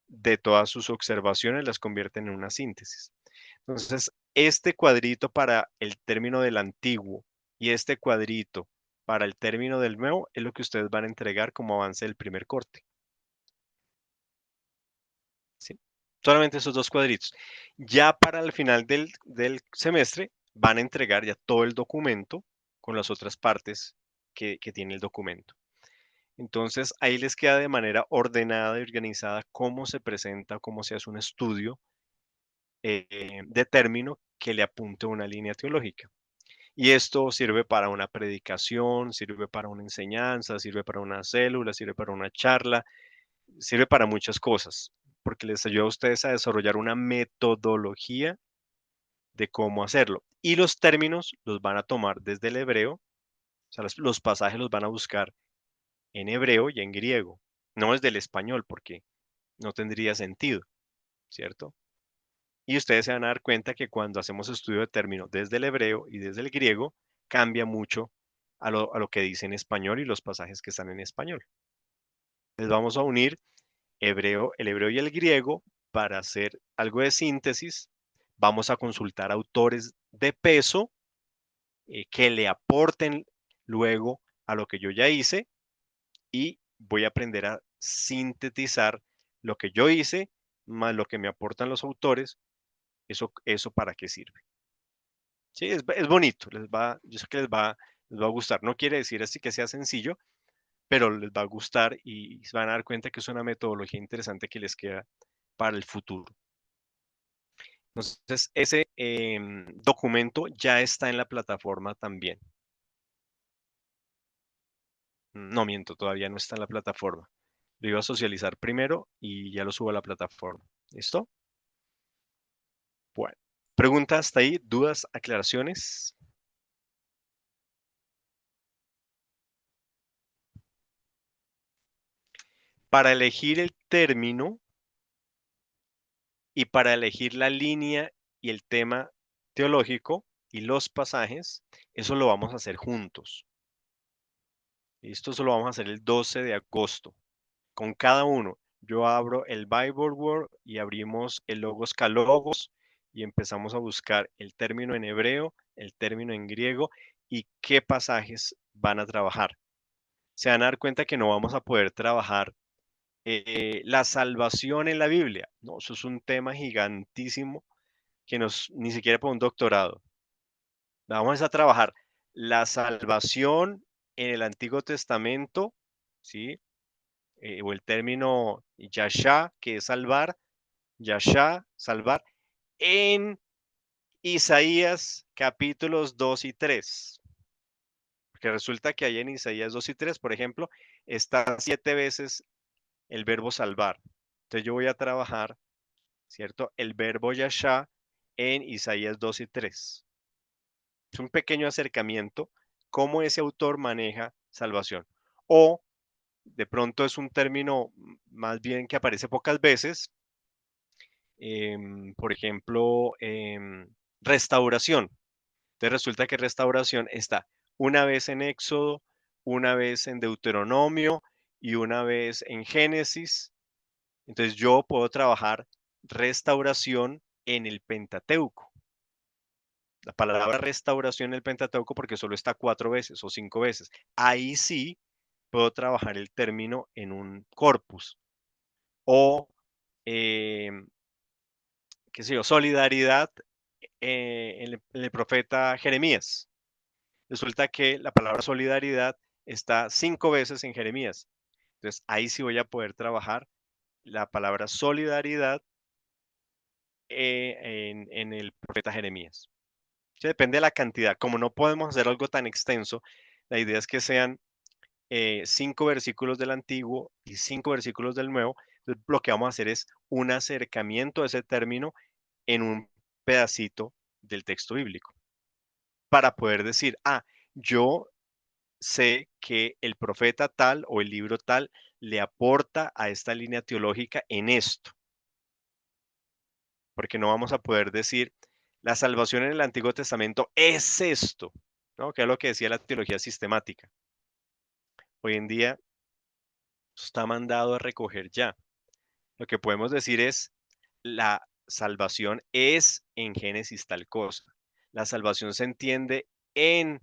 de todas sus observaciones, las convierten en una síntesis. Entonces, este cuadrito para el término del antiguo y este cuadrito para el término del nuevo es lo que ustedes van a entregar como avance del primer corte. ¿Sí? Solamente esos dos cuadritos. Ya para el final del semestre van a entregar ya todo el documento con las otras partes que tiene el documento. Entonces ahí les queda de manera ordenada y organizada cómo se presenta, cómo se hace un estudio de término que le apunte una línea teológica. Y esto sirve para una predicación, sirve para una enseñanza, sirve para una célula, sirve para una charla, sirve para muchas cosas, porque les ayuda a ustedes a desarrollar una metodología de cómo hacerlo. Y los términos los van a tomar desde el hebreo, o sea, los pasajes los van a buscar en hebreo y en griego, no desde el español, porque no tendría sentido, ¿cierto? Y ustedes se van a dar cuenta que cuando hacemos estudio de término desde el hebreo y desde el griego, cambia mucho a lo que dice en español y los pasajes que están en español. Les vamos a unir el hebreo y el griego para hacer algo de síntesis. Vamos a consultar autores de peso que le aporten luego a lo que yo ya hice y voy a aprender a sintetizar lo que yo hice más lo que me aportan los autores. Eso para qué sirve. Sí, es bonito, yo sé que les va a gustar. No quiere decir así que sea sencillo, pero les va a gustar y se van a dar cuenta que es una metodología interesante que les queda para el futuro. Entonces, ese documento ya está en la plataforma también. No miento, todavía no está en la plataforma. Lo iba a socializar primero y ya lo subo a la plataforma. ¿Listo? Bueno, preguntas hasta ahí, dudas, aclaraciones. Para elegir el término y para elegir la línea y el tema teológico y los pasajes, eso lo vamos a hacer juntos. Esto lo vamos a hacer el 12 de agosto. Con cada uno, yo abro el Bible Word y abrimos el Logos Calogos y empezamos a buscar el término en hebreo, el término en griego y qué pasajes van a trabajar. Se van a dar cuenta que no vamos a poder trabajar la salvación en la Biblia. No, eso es un tema gigantísimo que ni siquiera para un doctorado. Vamos a trabajar la salvación en el Antiguo Testamento, ¿sí? O el término yasha, que es salvar, yasha, salvar, en Isaías capítulos 2 y 3. Porque resulta que ahí en Isaías 2 y 3, por ejemplo, está 7 veces el verbo salvar. Entonces yo voy a trabajar, ¿cierto? El verbo yasha en Isaías 2 y 3. Es un pequeño acercamiento cómo ese autor maneja salvación. O de pronto es un término más bien que aparece pocas veces. Por ejemplo, restauración. Entonces resulta que restauración está una vez en Éxodo, una vez en Deuteronomio y una vez en Génesis. Entonces yo puedo trabajar restauración en el Pentateuco. La palabra restauración en el Pentateuco porque solo está 4 veces o 5 veces. Ahí sí puedo trabajar el término en un corpus. O, qué sé yo, solidaridad en el profeta Jeremías. Resulta que la palabra solidaridad está 5 veces en Jeremías. Entonces ahí sí voy a poder trabajar la palabra solidaridad en el profeta Jeremías. Sí, depende de la cantidad. Como no podemos hacer algo tan extenso, la idea es que sean 5 versículos del Antiguo y 5 versículos del Nuevo. Entonces, lo que vamos a hacer es un acercamiento a ese término en un pedacito del texto bíblico para poder decir, yo sé que el profeta tal o el libro tal le aporta a esta línea teológica en esto, porque no vamos a poder decir, la salvación en el Antiguo Testamento es esto, ¿no? Que es lo que decía la teología sistemática. Hoy en día está mandado a recoger ya. Lo que podemos decir es, la salvación es en Génesis tal cosa. La salvación se entiende en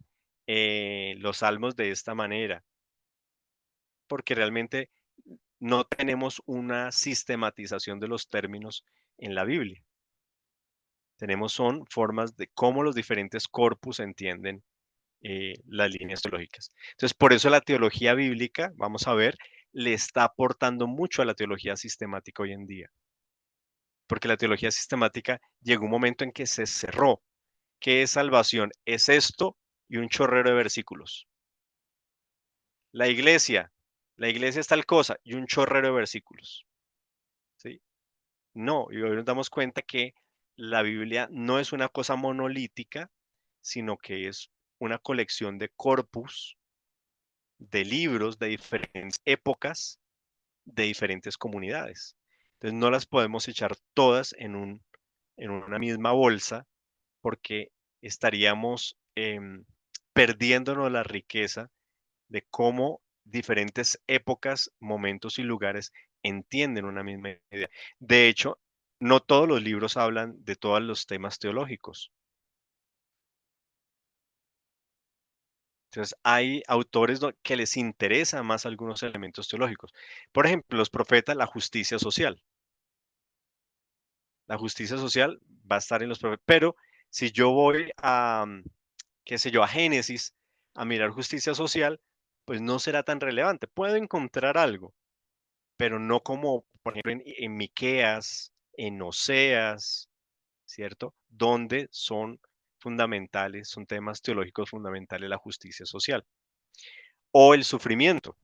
los salmos de esta manera, porque realmente no tenemos una sistematización de los términos en la Biblia. Tenemos son formas de cómo los diferentes corpus entienden las líneas teológicas. Entonces, por eso la teología bíblica, vamos a ver, le está aportando mucho a la teología sistemática hoy en día. Porque la teología sistemática llegó un momento en que se cerró. ¿Qué es salvación? Es esto y un chorrero de versículos. La iglesia es tal cosa y un chorrero de versículos. ¿Sí? No, y hoy nos damos cuenta que la Biblia no es una cosa monolítica, sino que es una colección de corpus, de libros de diferentes épocas, de diferentes comunidades. Entonces no las podemos echar todas en una misma bolsa porque estaríamos perdiéndonos la riqueza de cómo diferentes épocas, momentos y lugares entienden una misma idea. De hecho, no todos los libros hablan de todos los temas teológicos. Entonces, hay autores que les interesa más algunos elementos teológicos. Por ejemplo, los profetas, la justicia social. La justicia social va a estar en los profetas, pero si yo voy a, qué sé yo, a Génesis a mirar justicia social, pues no será tan relevante. Puedo encontrar algo, pero no como, por ejemplo, en Miqueas, en Oseas, ¿cierto? Donde son fundamentales, son temas teológicos fundamentales la justicia social. O el sufrimiento,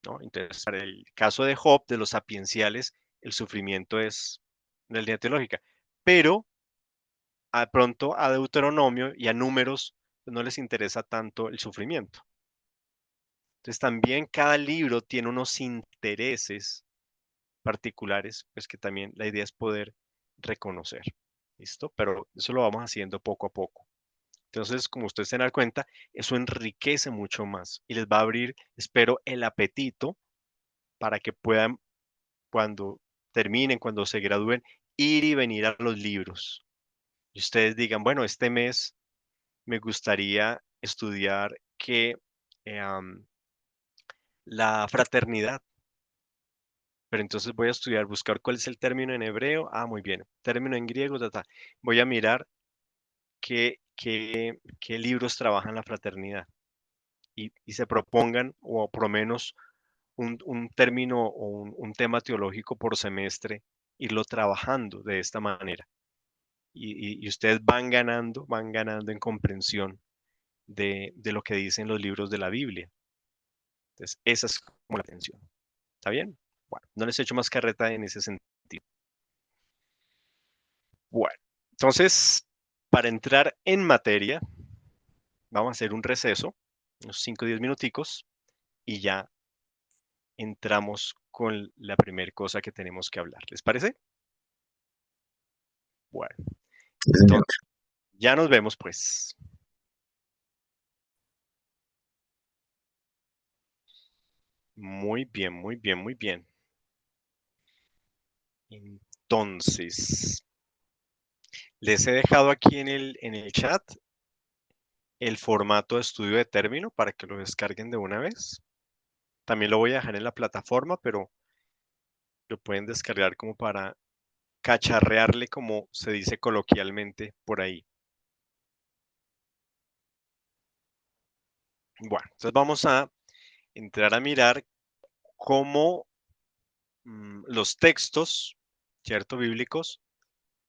¿no? Entonces, para el caso de Job, de los sapienciales, el sufrimiento es una línea teológica. Pero pronto a Deuteronomio y a Números pues, no les interesa tanto el sufrimiento. Entonces también cada libro tiene unos intereses particulares, pues que también la idea es poder reconocer. ¿Listo? Pero eso lo vamos haciendo poco a poco. Entonces, como ustedes se dan cuenta, eso enriquece mucho más y les va a abrir, espero, el apetito para que puedan, cuando terminen, cuando se gradúen, ir y venir a los libros. Y ustedes digan, bueno, este mes me gustaría estudiar que la fraternidad, pero entonces voy a estudiar, buscar cuál es el término en hebreo. Muy bien, término en griego, voy a mirar qué libros trabajan la fraternidad y se propongan, o por lo menos un término o un tema teológico por semestre, irlo trabajando de esta manera. Y ustedes van ganando en comprensión de lo que dicen los libros de la Biblia. Entonces, esa es como la atención. ¿Está bien? Bueno, no les he hecho más carreta en ese sentido. Bueno, entonces, para entrar en materia, vamos a hacer un receso, unos 5 o 10 minuticos, y ya entramos con la primera cosa que tenemos que hablar. ¿Les parece? Bueno, Sí, señor. entonces ya nos vemos pues. Muy bien, muy bien, muy bien. Entonces, les he dejado aquí en el chat el formato de estudio de término para que lo descarguen de una vez. También lo voy a dejar en la plataforma, pero lo pueden descargar como para cacharrearle, como se dice coloquialmente por ahí. Bueno, entonces vamos a entrar a mirar cómo los textos, ¿cierto? Bíblicos,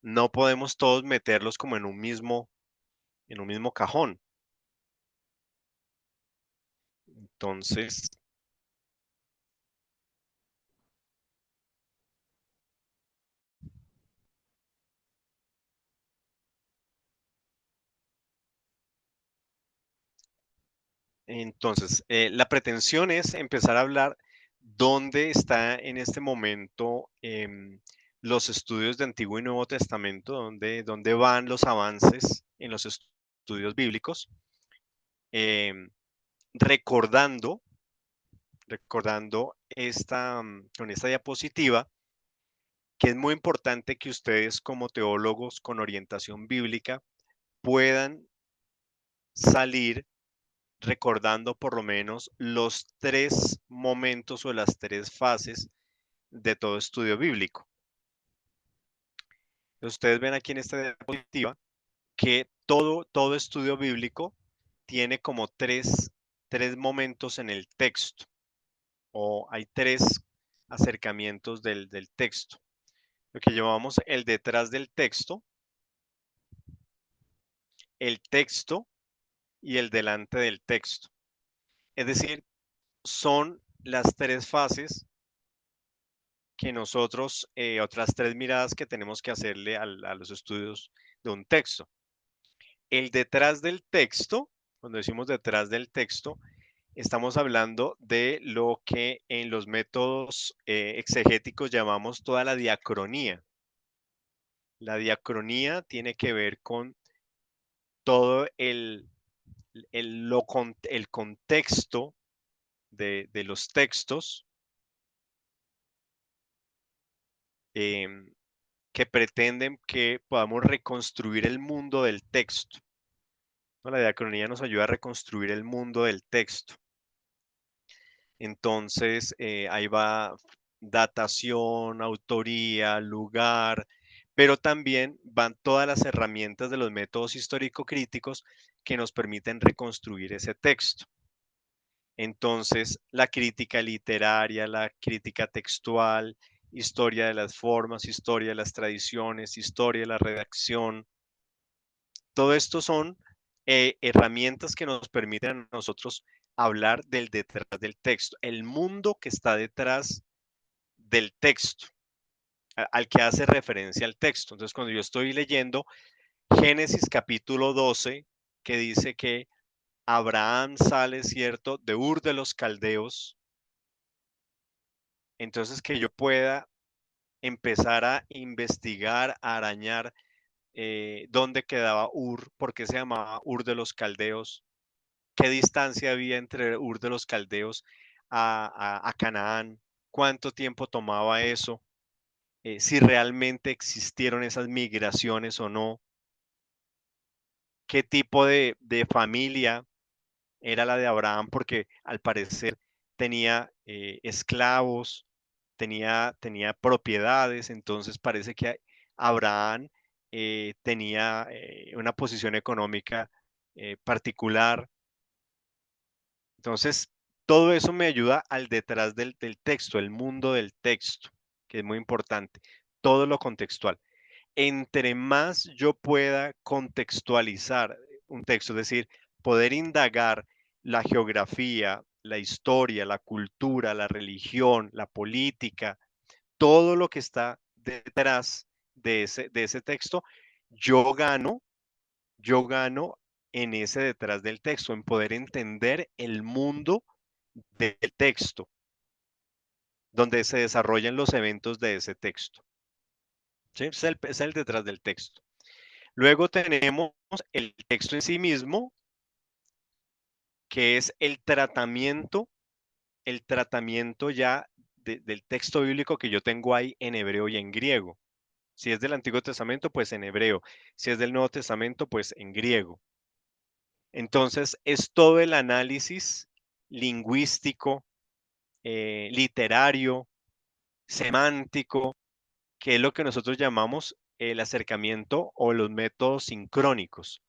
no podemos todos meterlos como en un mismo cajón. Entonces, la pretensión es empezar a hablar dónde está en este momento los estudios de Antiguo y Nuevo Testamento, dónde van los avances en los estudios bíblicos, em, recordando, recordando con esta diapositiva, que es muy importante que ustedes como teólogos con orientación bíblica puedan salir recordando por lo menos los tres momentos o las tres fases de todo estudio bíblico. Ustedes ven aquí en esta diapositiva que todo estudio bíblico tiene como tres momentos en el texto, o hay tres acercamientos del texto. Lo que llamamos el detrás del texto, el texto y el delante del texto. Es decir, son las tres fases que nosotros, otras tres miradas que tenemos que hacerle a los estudios de un texto. El detrás del texto, cuando decimos detrás del texto, estamos hablando de lo que en los métodos exegéticos llamamos toda la diacronía. La diacronía tiene que ver con todo el contexto de los textos, em, que pretenden que podamos reconstruir el mundo del texto, ¿no? La diacronía nos ayuda a reconstruir el mundo del texto. Entonces, ahí va datación, autoría, lugar, pero también van todas las herramientas de los métodos histórico-críticos que nos permiten reconstruir ese texto. Entonces, la crítica literaria, la crítica textual, historia de las formas, historia de las tradiciones, historia de la redacción, todo esto son herramientas que nos permiten a nosotros hablar del detrás del texto, el mundo que está detrás del texto, al que hace referencia al texto. Entonces, cuando yo estoy leyendo Génesis capítulo 12, que dice que Abraham sale, ¿cierto?, de Ur de los Caldeos, entonces que yo pueda empezar a investigar, a arañar dónde quedaba Ur, por qué se llamaba Ur de los Caldeos, qué distancia había entre Ur de los Caldeos a Canaán, cuánto tiempo tomaba eso, si realmente existieron esas migraciones o no, qué tipo de familia era la de Abraham, porque al parecer tenía esclavos, tenía propiedades, entonces parece que Abraham tenía una posición económica particular. Entonces, todo eso me ayuda al detrás del texto, el mundo del texto, que es muy importante, todo lo contextual. Entre más yo pueda contextualizar un texto, es decir, poder indagar la geografía, la historia, la cultura, la religión, la política, todo lo que está detrás de ese texto, yo gano, yo gano en ese detrás del texto, en poder entender el mundo del texto. donde se desarrollan los eventos de ese texto. ¿Sí? Es el detrás del texto. Luego tenemos el texto en sí mismo, que es el tratamiento ya del texto bíblico que yo tengo ahí en hebreo y en griego. Si es del Antiguo Testamento, pues en hebreo. Si es del Nuevo Testamento, pues en griego. Entonces, es todo el análisis lingüístico, literario, semántico, que es lo que nosotros llamamos el acercamiento o los métodos sincrónicos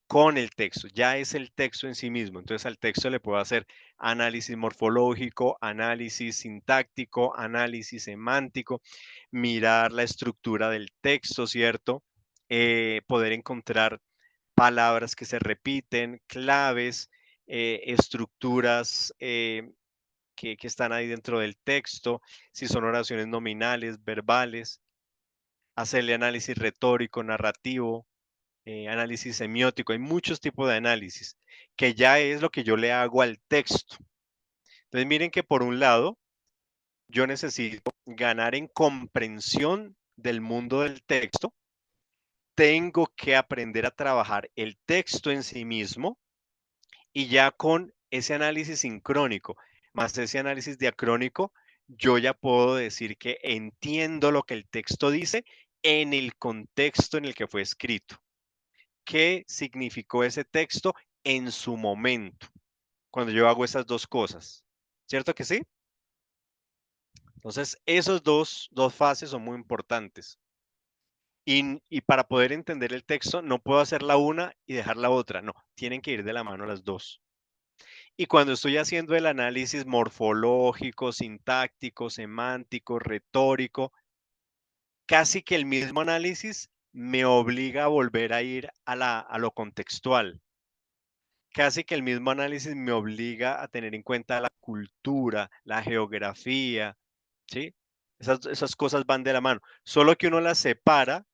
con el texto. Ya es el texto en sí mismo. Entonces, al texto le puedo hacer análisis morfológico, análisis sintáctico, análisis semántico, mirar la estructura del texto, ¿cierto? Poder encontrar palabras que se repiten, claves, estructuras que están ahí dentro del texto, si son oraciones nominales, verbales, hacerle análisis retórico, narrativo, análisis semiótico. Hay muchos tipos de análisis que ya es lo que yo le hago al texto. Entonces miren que por un lado, yo necesito ganar en comprensión del mundo del texto. Tengo que aprender a trabajar el texto en sí mismo y ya con ese análisis sincrónico más ese análisis diacrónico, yo ya puedo decir que entiendo lo que el texto dice en el contexto en el que fue escrito. ¿Qué significó ese texto en su momento? Cuando yo hago esas dos cosas. ¿Cierto que sí? Entonces, esos dos fases son muy importantes. Y para poder entender el texto, no puedo hacer la una y dejar la otra. No, tienen que ir de la mano las dos. Y cuando estoy haciendo el análisis morfológico, sintáctico, semántico, retórico, casi que el mismo análisis me obliga a volver a ir a lo contextual. Casi que el mismo análisis me obliga a tener en cuenta la cultura, la geografía, ¿sí? Esas cosas van de la mano. Solo que uno las separa,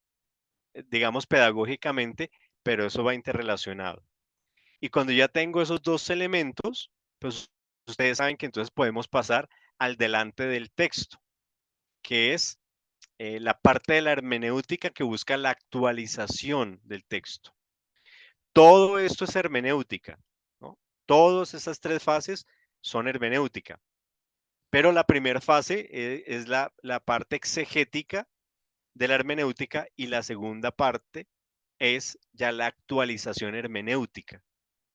digamos, pedagógicamente, pero eso va interrelacionado. Y cuando ya tengo esos dos elementos, pues ustedes saben que entonces podemos pasar al delante del texto, que es la parte de la hermenéutica que busca la actualización del texto. Todo esto es hermenéutica, ¿no? Todas esas tres fases son hermenéutica. Pero la primera fase es la parte exegética de la hermenéutica y la segunda parte es ya la actualización hermenéutica.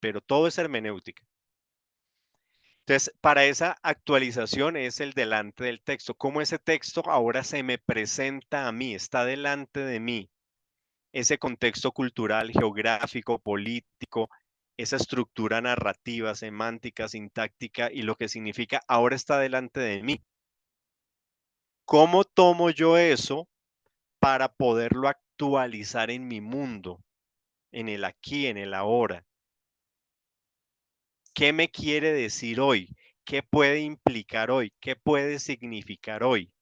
Pero todo es hermenéutica. Entonces, para esa actualización es el delante del texto. Cómo ese texto ahora se me presenta a mí, está delante de mí. Ese contexto cultural, geográfico, político, esa estructura narrativa, semántica, sintáctica y lo que significa ahora está delante de mí. ¿Cómo tomo yo eso para poderlo actualizar en mi mundo, en el aquí, en el ahora? ¿Qué me quiere decir hoy? ¿Qué puede implicar hoy? ¿Qué puede significar hoy?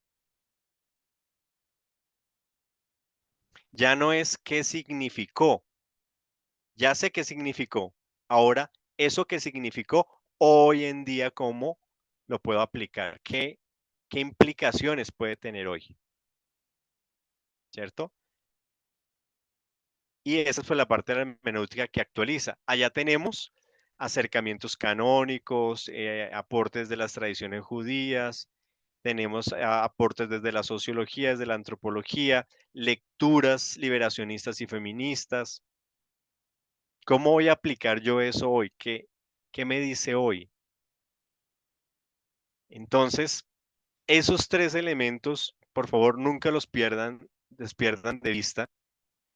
Ya no es qué significó, ya sé qué significó. Ahora, eso que significó hoy en día, ¿cómo lo puedo aplicar? ¿Qué implicaciones puede tener hoy? ¿Cierto? Y esa fue la parte de la hermenéutica que actualiza. Allá tenemos acercamientos canónicos, aportes de las tradiciones judías, tenemos aportes desde la sociología, desde la antropología, lecturas liberacionistas y feministas. ¿Cómo voy a aplicar yo eso hoy? ¿Qué me dice hoy? Entonces, esos tres elementos, por favor, nunca los despierdan de vista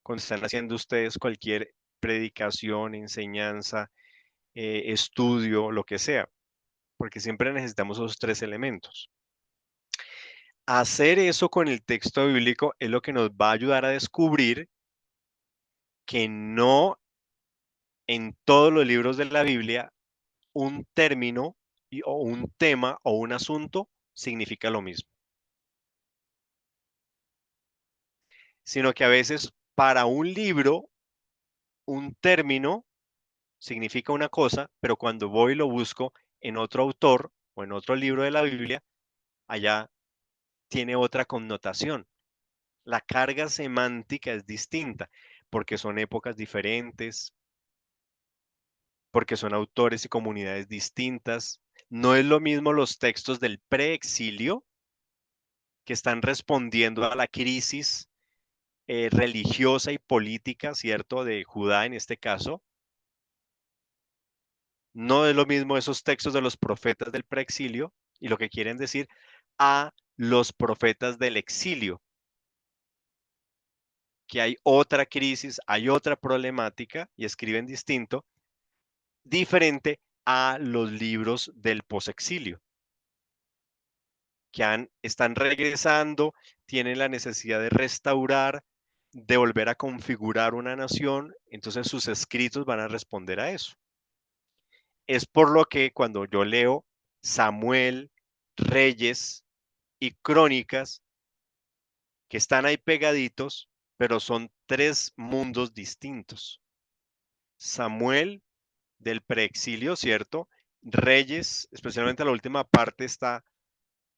cuando están haciendo ustedes cualquier predicación, enseñanza, estudio, lo que sea, porque siempre necesitamos esos tres elementos. Hacer eso con el texto bíblico es lo que nos va a ayudar a descubrir que no en todos los libros de la Biblia un término o un tema o un asunto significa lo mismo, sino que a veces para un libro un término significa una cosa, pero cuando voy y lo busco en otro autor o en otro libro de la Biblia, allá tiene otra connotación. La carga semántica es distinta porque son épocas diferentes, porque son autores y comunidades distintas. No es lo mismo los textos del preexilio que están respondiendo a la crisis religiosa y política, ¿cierto? De Judá en este caso. No es lo mismo esos textos de los profetas del preexilio y lo que quieren decir a los profetas del exilio, que hay otra crisis, hay otra problemática y escriben distinto, diferente a los libros del posexilio, que están regresando, tienen la necesidad de restaurar, de volver a configurar una nación, entonces sus escritos van a responder a eso. Es por lo que cuando yo leo Samuel, Reyes y Crónicas, que están ahí pegaditos, pero son tres mundos distintos. Samuel del preexilio, ¿cierto? Reyes, especialmente la última parte, está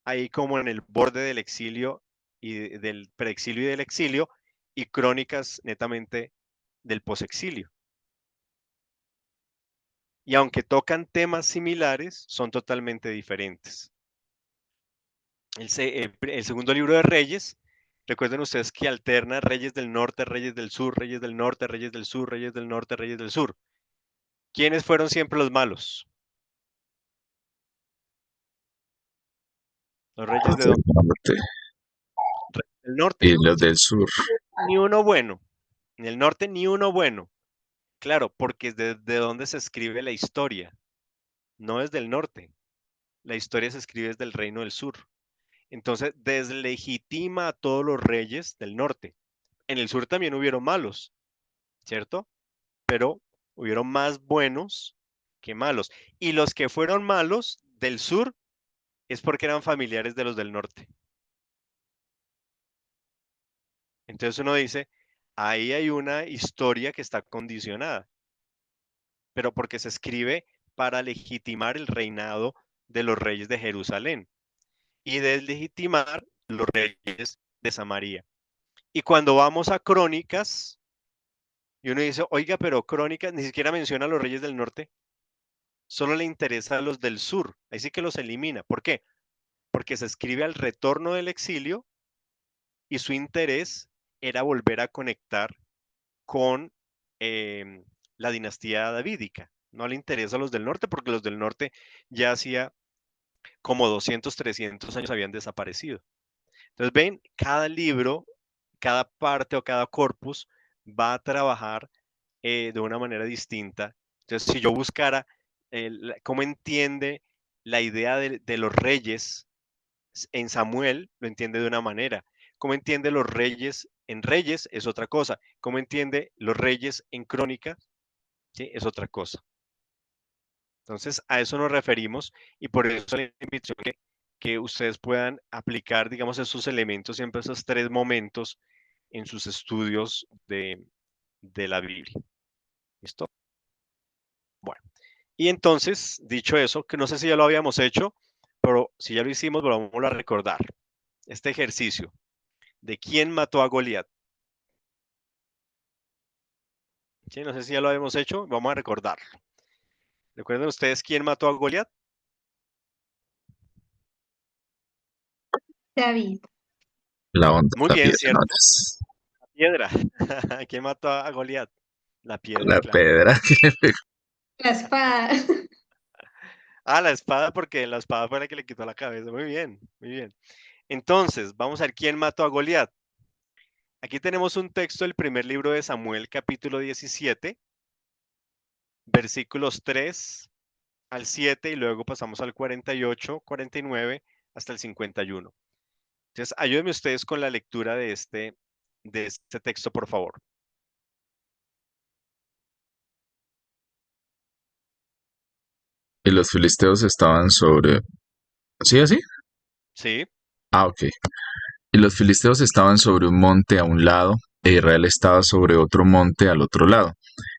ahí como en el borde del exilio y del preexilio y del exilio, y Crónicas netamente del posexilio. Y aunque tocan temas similares, son totalmente diferentes. El segundo libro de Reyes, recuerden ustedes que alterna reyes del norte, reyes del sur, reyes del norte, reyes del sur, reyes del norte, reyes del sur. ¿Quiénes fueron siempre los malos? Los reyes de del norte del norte. y los del sur. Ni uno bueno. En el norte ni uno bueno. Claro, porque es de donde se escribe la historia. No es del norte. La historia se escribe desde el reino del sur. Entonces, deslegitima a todos los reyes del norte. En el sur también hubieron malos, ¿cierto? Pero hubieron más buenos que malos. Y los que fueron malos del sur es porque eran familiares de los del norte. Entonces uno dice, ahí hay una historia que está condicionada, pero porque se escribe para legitimar el reinado de los reyes de Jerusalén y deslegitimar los reyes de Samaria. Y cuando vamos a Crónicas, y uno dice, oiga, pero Crónicas ni siquiera menciona a los reyes del norte, solo le interesa a los del sur, ahí sí que los elimina. ¿Por qué? Porque se escribe al retorno del exilio y su interés era volver a conectar con la dinastía davídica. No le interesa a los del norte porque los del norte ya hacía como 200, 300 años habían desaparecido. Entonces, ven, cada libro, cada parte o cada corpus va a trabajar de una manera distinta. Entonces, si yo buscara cómo entiende la idea de los reyes en Samuel, lo entiende de una manera. Cómo entiende los reyes en Reyes es otra cosa. Cómo entiende los reyes en Crónica, ¿sí? Es otra cosa. Entonces, a eso nos referimos y por eso la invitación que ustedes puedan aplicar, digamos, esos elementos, siempre esos tres momentos en sus estudios de la Biblia. ¿Listo? Bueno, y entonces, dicho eso, que no sé si ya lo habíamos hecho, pero si ya lo hicimos, vamos a recordar este ejercicio de quién mató a Goliat. ¿Sí? No sé si ya lo habíamos hecho, vamos a recordarlo. ¿Recuerdan ustedes quién mató a Goliat? David. La onda, Muy la bien, piedra, ¿cierto? no, es La piedra. ¿Quién mató a Goliat? La piedra, la claro. piedra. La espada. Ah, la espada, porque la espada fue la que le quitó la cabeza. Muy bien, muy bien. Entonces, vamos a ver quién mató a Goliat. Aquí tenemos un texto del primer libro de Samuel, capítulo 17, versículos 3 al 7, y luego pasamos al 48, 49, hasta el 51. Entonces, ayúdenme ustedes con la lectura de este texto, por favor. Y los filisteos estaban sobre... ¿Sí, así? Sí, Ah, ok. Y los filisteos estaban sobre un monte a un lado, e Israel estaba sobre otro monte al otro lado,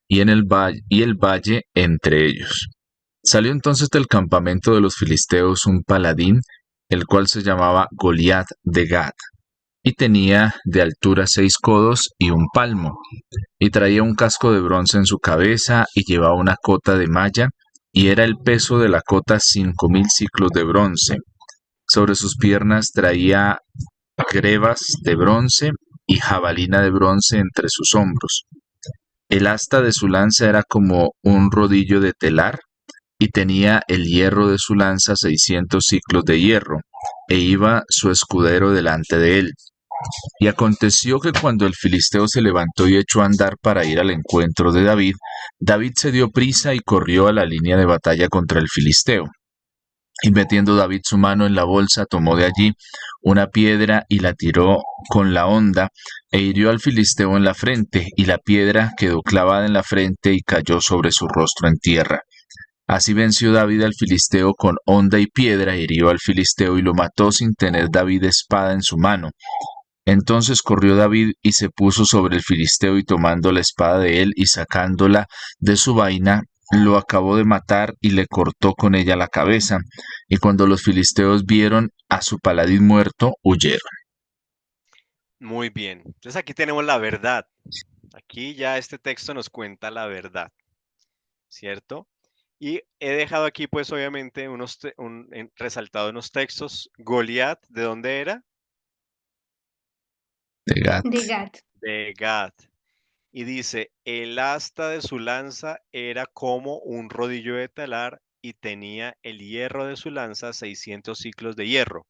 y el valle entre ellos. Salió entonces del campamento de los filisteos un paladín el cual se llamaba Goliat de Gat, y tenía de altura 6 codos y un palmo, y traía un casco de bronce en su cabeza, y llevaba una cota de malla, y era el peso de la cota 5000 siclos de bronce. Sobre sus piernas traía grebas de bronce y jabalina de bronce entre sus hombros. El asta de su lanza era como un rodillo de telar, y tenía el hierro de su lanza 600 siclos de hierro, e iba su escudero delante de él. Y aconteció que cuando el filisteo se levantó y echó a andar para ir al encuentro de David, David se dio prisa y corrió a la línea de batalla contra el filisteo. Y metiendo David su mano en la bolsa, tomó de allí una piedra y la tiró con la honda, e hirió al filisteo en la frente, y la piedra quedó clavada en la frente y cayó sobre su rostro en tierra. Así venció David al filisteo con honda y piedra, hirió al filisteo y lo mató sin tener David espada en su mano. Entonces corrió David y se puso sobre el filisteo, y tomando la espada de él y sacándola de su vaina, lo acabó de matar y le cortó con ella la cabeza. Y cuando los filisteos vieron a su paladín muerto, huyeron. Muy bien. Entonces aquí tenemos la verdad. Aquí ya este texto nos cuenta la verdad, ¿cierto? Y he dejado aquí, pues, obviamente, resaltado unos textos. Goliat, ¿de dónde era? De Gat. De Gad. De Gad. Y dice, el asta de su lanza era como un rodillo de telar, y tenía el hierro de su lanza 600 siclos de hierro.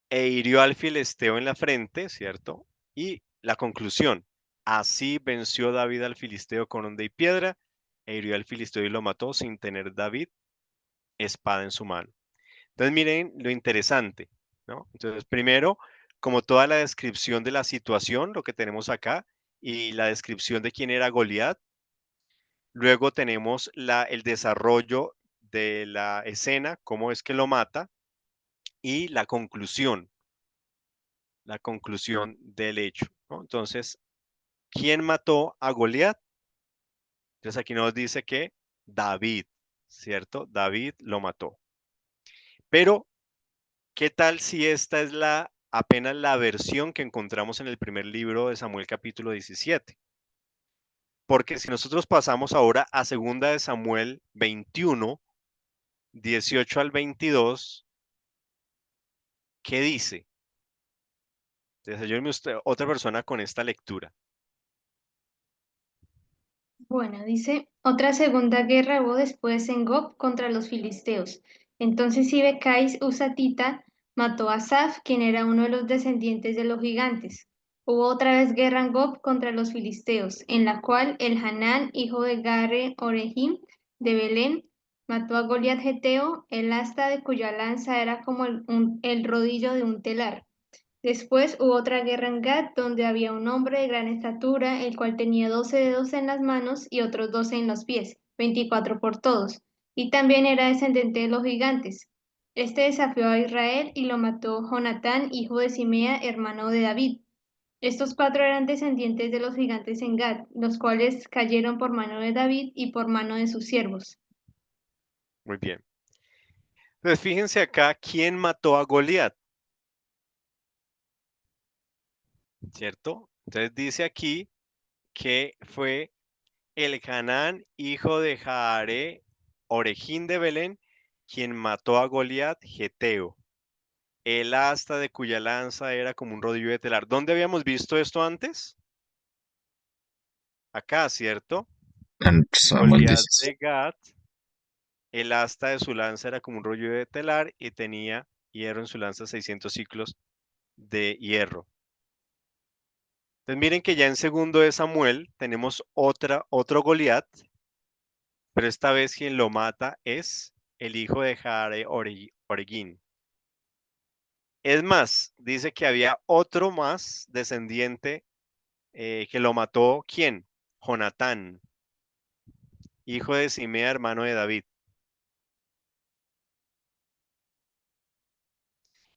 E hirió al filisteo en la frente, ¿cierto? Y la conclusión, así venció David al filisteo con honda y piedra, e hirió al filisteo y lo mató sin tener David espada en su mano. Entonces miren lo interesante, ¿no? Entonces primero, como toda la descripción de la situación, lo que tenemos acá, y la descripción de quién era Goliat. Luego tenemos el desarrollo de la escena, cómo es que lo mata, y la conclusión del hecho, ¿no? Entonces, ¿quién mató a Goliat? Entonces aquí nos dice que David, ¿cierto? David lo mató. Pero, ¿qué tal si esta es apenas la versión que encontramos en el primer libro de Samuel capítulo 17? Porque si nosotros pasamos ahora a segunda de Samuel 21, 18 al 22, ¿qué dice? Desayúneme usted, otra persona con esta lectura. Bueno, dice, otra segunda guerra hubo después en Gob contra los filisteos. Entonces Sibecais Husatita mató a Saf, quien era uno de los descendientes de los gigantes. Hubo otra vez guerra en Gob contra los filisteos, en la cual el Hanán, hijo de Gare Orehim, de Belén, mató a Goliat Geteo, el asta de cuya lanza era como el rodillo de un telar. Después hubo otra guerra en Gad, donde había un hombre de gran estatura, el cual tenía 12 dedos en las manos y otros 12 en los pies, 24 por todos, y también era descendiente de los gigantes. Este desafió a Israel y lo mató Jonatán, hijo de Simea, hermano de David. Estos cuatro eran descendientes de los gigantes en Gad, los cuales cayeron por mano de David y por mano de sus siervos. Muy bien. Entonces, fíjense acá, ¿quién mató a Goliat? ¿Cierto? Entonces dice aquí que fue el Hanán, hijo de Jaare, Orejín de Belén, quien mató a Goliat Geteo. El asta de cuya lanza era como un rodillo de telar. ¿Dónde habíamos visto esto antes? Acá, ¿cierto? En Samuel Goliat 16. de Gat, el asta de su lanza era como un rollo de telar y tenía hierro en su lanza 600 ciclos de hierro. Entonces miren que ya en segundo de Samuel tenemos otro Goliat, pero esta vez quien lo mata es el hijo de Jaare Oregín. Es más, dice que había otro más descendiente que lo mató, ¿quién? Jonatán, hijo de Simea, hermano de David.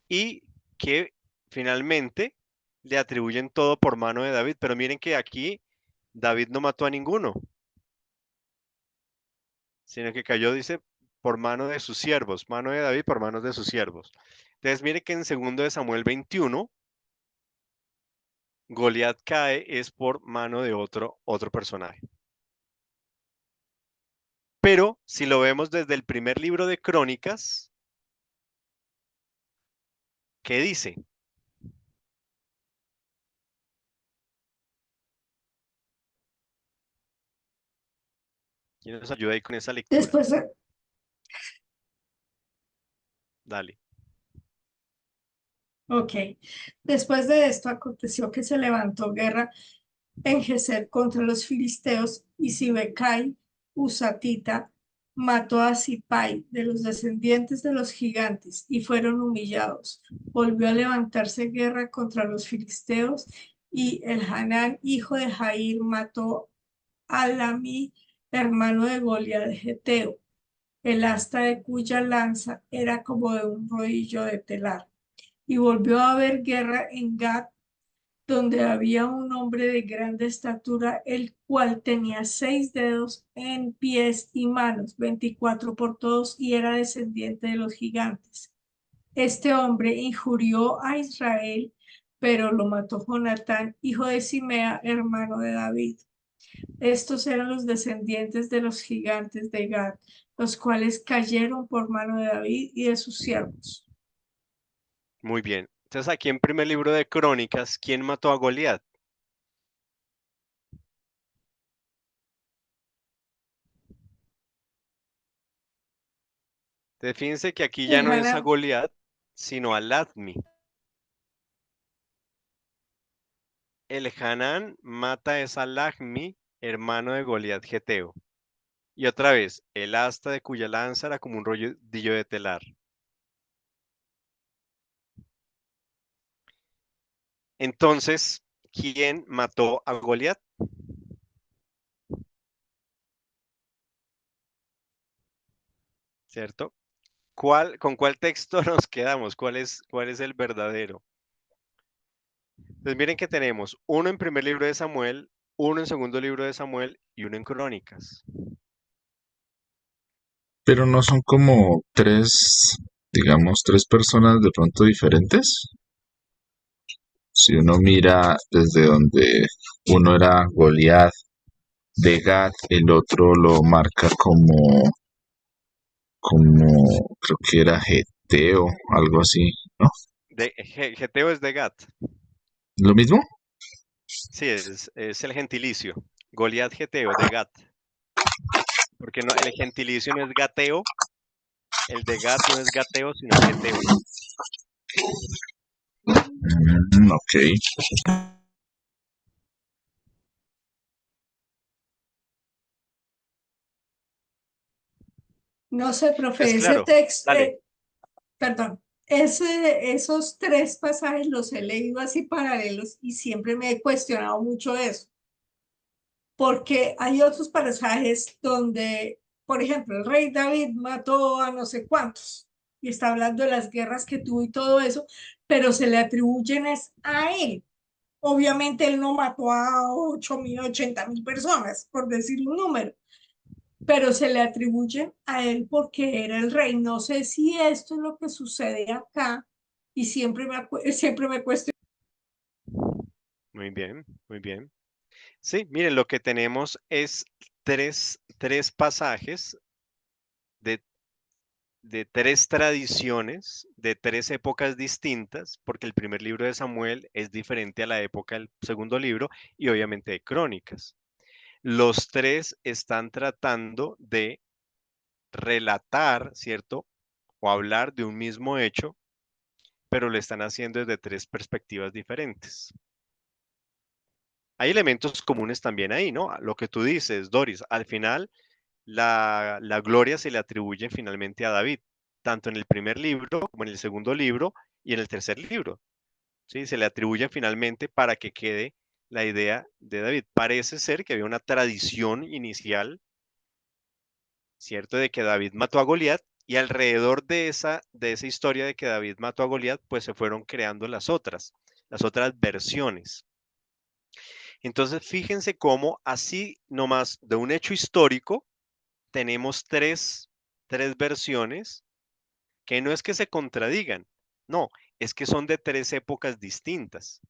Y que finalmente le atribuyen todo por mano de David, pero miren que aquí David no mató a ninguno, sino que cayó, dice, por mano de sus siervos, mano de David por manos de sus siervos. Entonces mire que en 2 de Samuel 21, Goliat cae es por mano de otro personaje. Pero si lo vemos desde el primer libro de Crónicas, ¿qué dice? ¿Quién nos ayuda ahí con esa lectura? Después de, Dale. ok, después de esto aconteció que se levantó guerra en Geser contra los filisteos y Sibecai, Husatita, mató a Sipai de los descendientes de los gigantes y fueron humillados. Volvió a levantarse guerra contra los filisteos y Elhanán, hijo de Jair, mató a Lami, hermano de Goliat Geteo, el asta de cuya lanza era como de un rodillo de telar. Y volvió a haber guerra en Gad, donde había un hombre de grande estatura, el cual tenía 6 dedos en pies y manos, 24 por todos, y era descendiente de los gigantes. Este hombre injurió a Israel, pero lo mató Jonatán, hijo de Simea, hermano de David. Estos eran los descendientes de los gigantes de Gad, los cuales cayeron por mano de David y de sus siervos. Muy bien. Entonces aquí en primer libro de Crónicas, ¿quién mató a Goliat? Entonces, fíjense que aquí ya no es a Elhanan, Goliat, sino a Ladmi. El Hanán mata es a Lahmi, hermano de Goliat Geteo. Y otra vez, el asta de cuya lanza era como un rodillo de telar. Entonces, ¿quién mató a Goliat? ¿Cierto? ¿Con cuál texto nos quedamos? ¿Cuál es el verdadero? Pues miren que tenemos uno en primer libro de Samuel, uno en segundo libro de Samuel y uno en Crónicas. Pero no son como tres, digamos, tres personas de pronto diferentes. Si uno mira desde donde uno era Goliat de Gat, el otro lo marca como, creo que era Geteo, algo así, ¿no? Geteo es de Gat. ¿Lo mismo? Sí, es el gentilicio. Goliat Geteo de Gat. Porque no, el gentilicio no es Gateo, el de Gat no es Gateo, sino Geteo. Ok. no sé, profe, Pues ese claro, texto, dale. perdón, esos tres pasajes los he leído así paralelos y siempre me he cuestionado mucho eso, porque hay otros pasajes donde, por ejemplo, el rey David mató a no sé cuántos y está hablando de las guerras que tuvo y todo eso, pero se le atribuyen es a él. Obviamente él no mató a 8.000, 80.000 personas, por decir un número, pero se le atribuye a él porque era el rey. No sé si esto es lo que sucede acá y siempre me cuestiono. Muy bien, muy bien. Sí, miren, lo que tenemos es tres pasajes de, de tres tradiciones, de tres épocas distintas, porque el primer libro de Samuel es diferente a la época del segundo libro y obviamente de Crónicas. Los tres están tratando de relatar, ¿cierto? O hablar de un mismo hecho, pero lo están haciendo desde tres perspectivas diferentes. Hay elementos comunes también ahí, ¿no? Lo que tú dices, Doris, al final la gloria se le atribuye finalmente a David, tanto en el primer libro como en el segundo libro y en el tercer libro, ¿sí? Se le atribuye finalmente para que quede la idea de David. Parece ser que había una tradición inicial, ¿cierto? De que David mató a Goliat y alrededor de esa historia de que David mató a Goliat, pues se fueron creando las otras versiones. Entonces, fíjense cómo así nomás de un hecho histórico tenemos tres tres versiones que no es que se contradigan, no, es que son de tres épocas distintas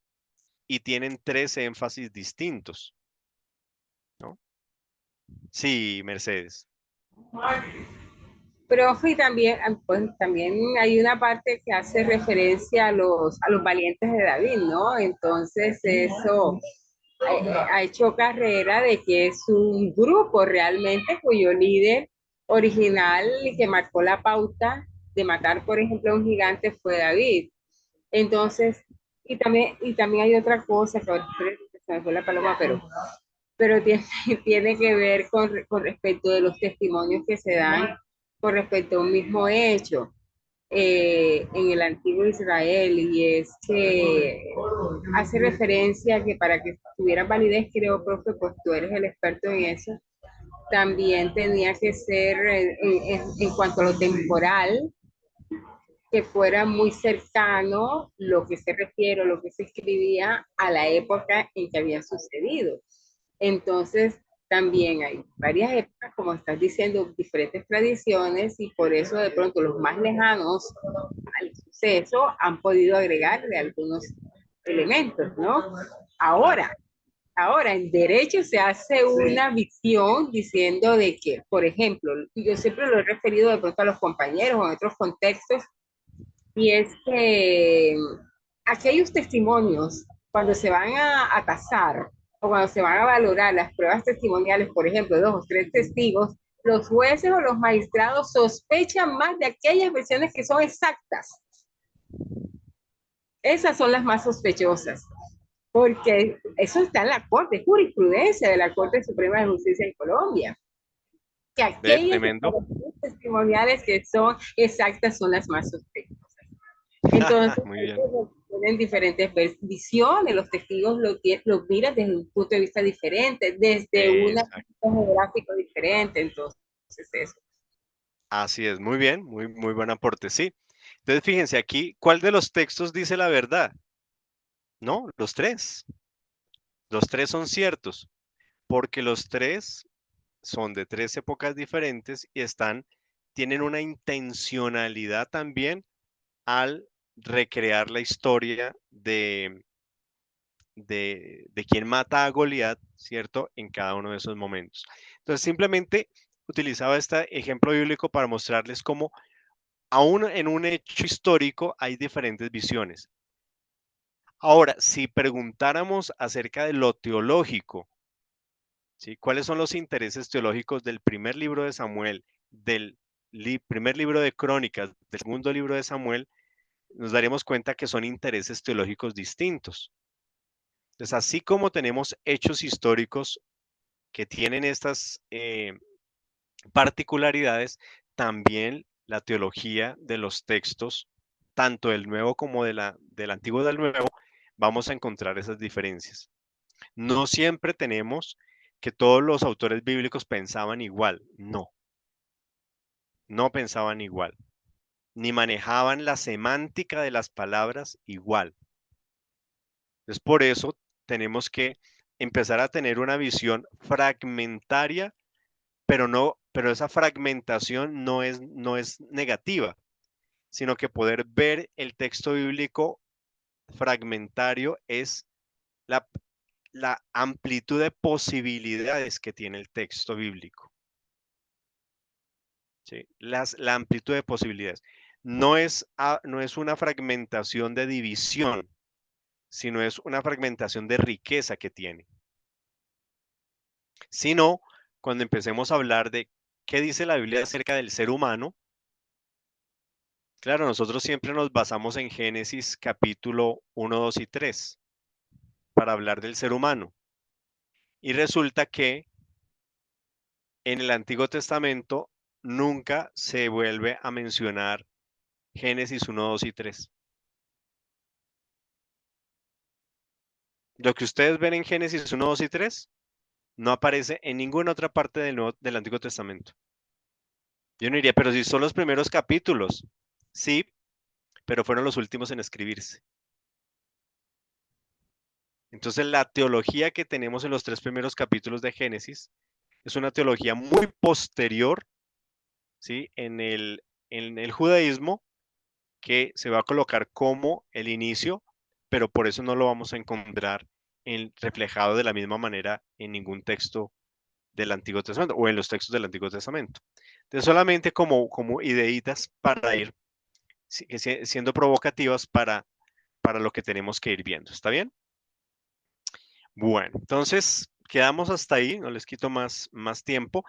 y tienen tres énfasis distintos, ¿no? Sí, Mercedes. Profe, y también, pues, también hay una parte que hace referencia a los valientes de David, ¿no? Entonces eso ha hecho carrera de que es un grupo realmente cuyo líder original y que marcó la pauta de matar, por ejemplo, a un gigante fue David. Entonces, y también hay otra cosa que ahora se me fue la paloma, pero tiene, tiene que ver con respecto de los testimonios que se dan con respecto a un mismo hecho en el antiguo Israel, y es que hace referencia a que para que tuviera validez, creo, profe, pues tú eres el experto en eso, también tenía que ser en cuanto a lo temporal, que fuera muy cercano lo que se refiere, lo que se escribía a la época en que había sucedido. Entonces, también hay varias épocas, como estás diciendo, diferentes tradiciones, y por eso de pronto los más lejanos al suceso han podido agregarle algunos elementos, ¿no? Ahora, ahora en derecho se hace una visión diciendo de que, por ejemplo, yo siempre lo he referido de pronto a los compañeros o en otros contextos, y es que aquellos testimonios, cuando se van a tasar o cuando se van a valorar las pruebas testimoniales, por ejemplo, dos o tres testigos, los jueces o los magistrados sospechan más de aquellas versiones que son exactas. Esas son las más sospechosas, porque eso está en la Corte, jurisprudencia de la Corte Suprema de Justicia en Colombia, que Ve, aquellas tremendo. testimoniales que son exactas son las más sospechosas. Entonces, Muy bien. tienen diferentes visiones, los testigos lo miran desde un punto de vista diferente, desde un Exacto. punto geográfico diferente, entonces eso. Así es, muy bien, muy buen aporte, sí. Entonces, fíjense aquí, ¿cuál de los textos dice la verdad? No, los tres. Los tres son ciertos, porque los tres son de tres épocas diferentes y tienen una intencionalidad también al recrear la historia de quien mata a Goliat, ¿cierto? En cada uno de esos momentos. Entonces, simplemente utilizaba este ejemplo bíblico para mostrarles cómo aún en un hecho histórico hay diferentes visiones. Ahora, si preguntáramos acerca de lo teológico, ¿sí? ¿Cuáles son los intereses teológicos del primer libro de Samuel, del primer libro de Crónicas, del segundo libro de Samuel? Nos daríamos cuenta que son intereses teológicos distintos. Entonces, así como tenemos hechos históricos que tienen estas particularidades, también la teología de los textos, tanto del Nuevo como del Antiguo y del Nuevo, vamos a encontrar esas diferencias. No siempre tenemos que todos los autores bíblicos pensaban igual, no, no pensaban igual, ni manejaban la semántica de las palabras igual. Entonces, por eso tenemos que empezar a tener una visión fragmentaria, pero esa fragmentación no es negativa, sino que poder ver el texto bíblico fragmentario es la, la amplitud de posibilidades que tiene el texto bíblico. ¿Sí? La amplitud de posibilidades. No es una fragmentación de división, sino es una fragmentación de riqueza que tiene. Sino, cuando empecemos a hablar de qué dice la Biblia acerca del ser humano, claro, nosotros siempre nos basamos en Génesis capítulo 1, 2 y 3 para hablar del ser humano. Y resulta que en el Antiguo Testamento nunca se vuelve a mencionar Génesis 1, 2 y 3. Lo que ustedes ven en Génesis 1, 2 y 3 no aparece en ninguna otra parte del Antiguo Testamento. Yo no diría, pero si son los primeros capítulos, sí, pero fueron los últimos en escribirse. Entonces, la teología que tenemos en los tres primeros capítulos de Génesis es una teología muy posterior ¿sí? En el judaísmo, que se va a colocar como el inicio, pero por eso no lo vamos a encontrar reflejado de la misma manera en ningún texto del Antiguo Testamento o en los textos del Antiguo Testamento. Entonces, solamente como ideitas para ir siendo provocativas para lo que tenemos que ir viendo. ¿Está bien? Bueno, entonces quedamos hasta ahí, no les quito más tiempo.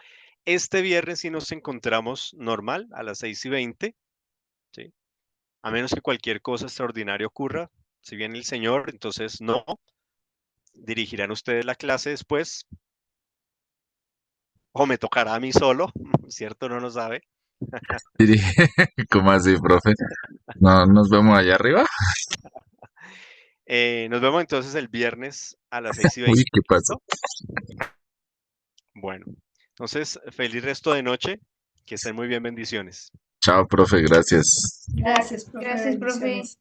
Este viernes sí nos encontramos normal a las 6:20, ¿sí? A menos que cualquier cosa extraordinaria ocurra. Si viene el Señor, entonces no. Dirigirán ustedes la clase después. O me tocará a mí solo, ¿cierto? No lo sabe. Diri- ¿Cómo así, profe? ¿No nos vemos allá arriba? Nos vemos entonces el viernes a las Uy, 6:20. ¿qué pasó? ¿Listo? Bueno, entonces feliz resto de noche. Que estén muy bien, bendiciones. Chao, profe, gracias. Gracias, profe. Gracias, profe. Bendiciones.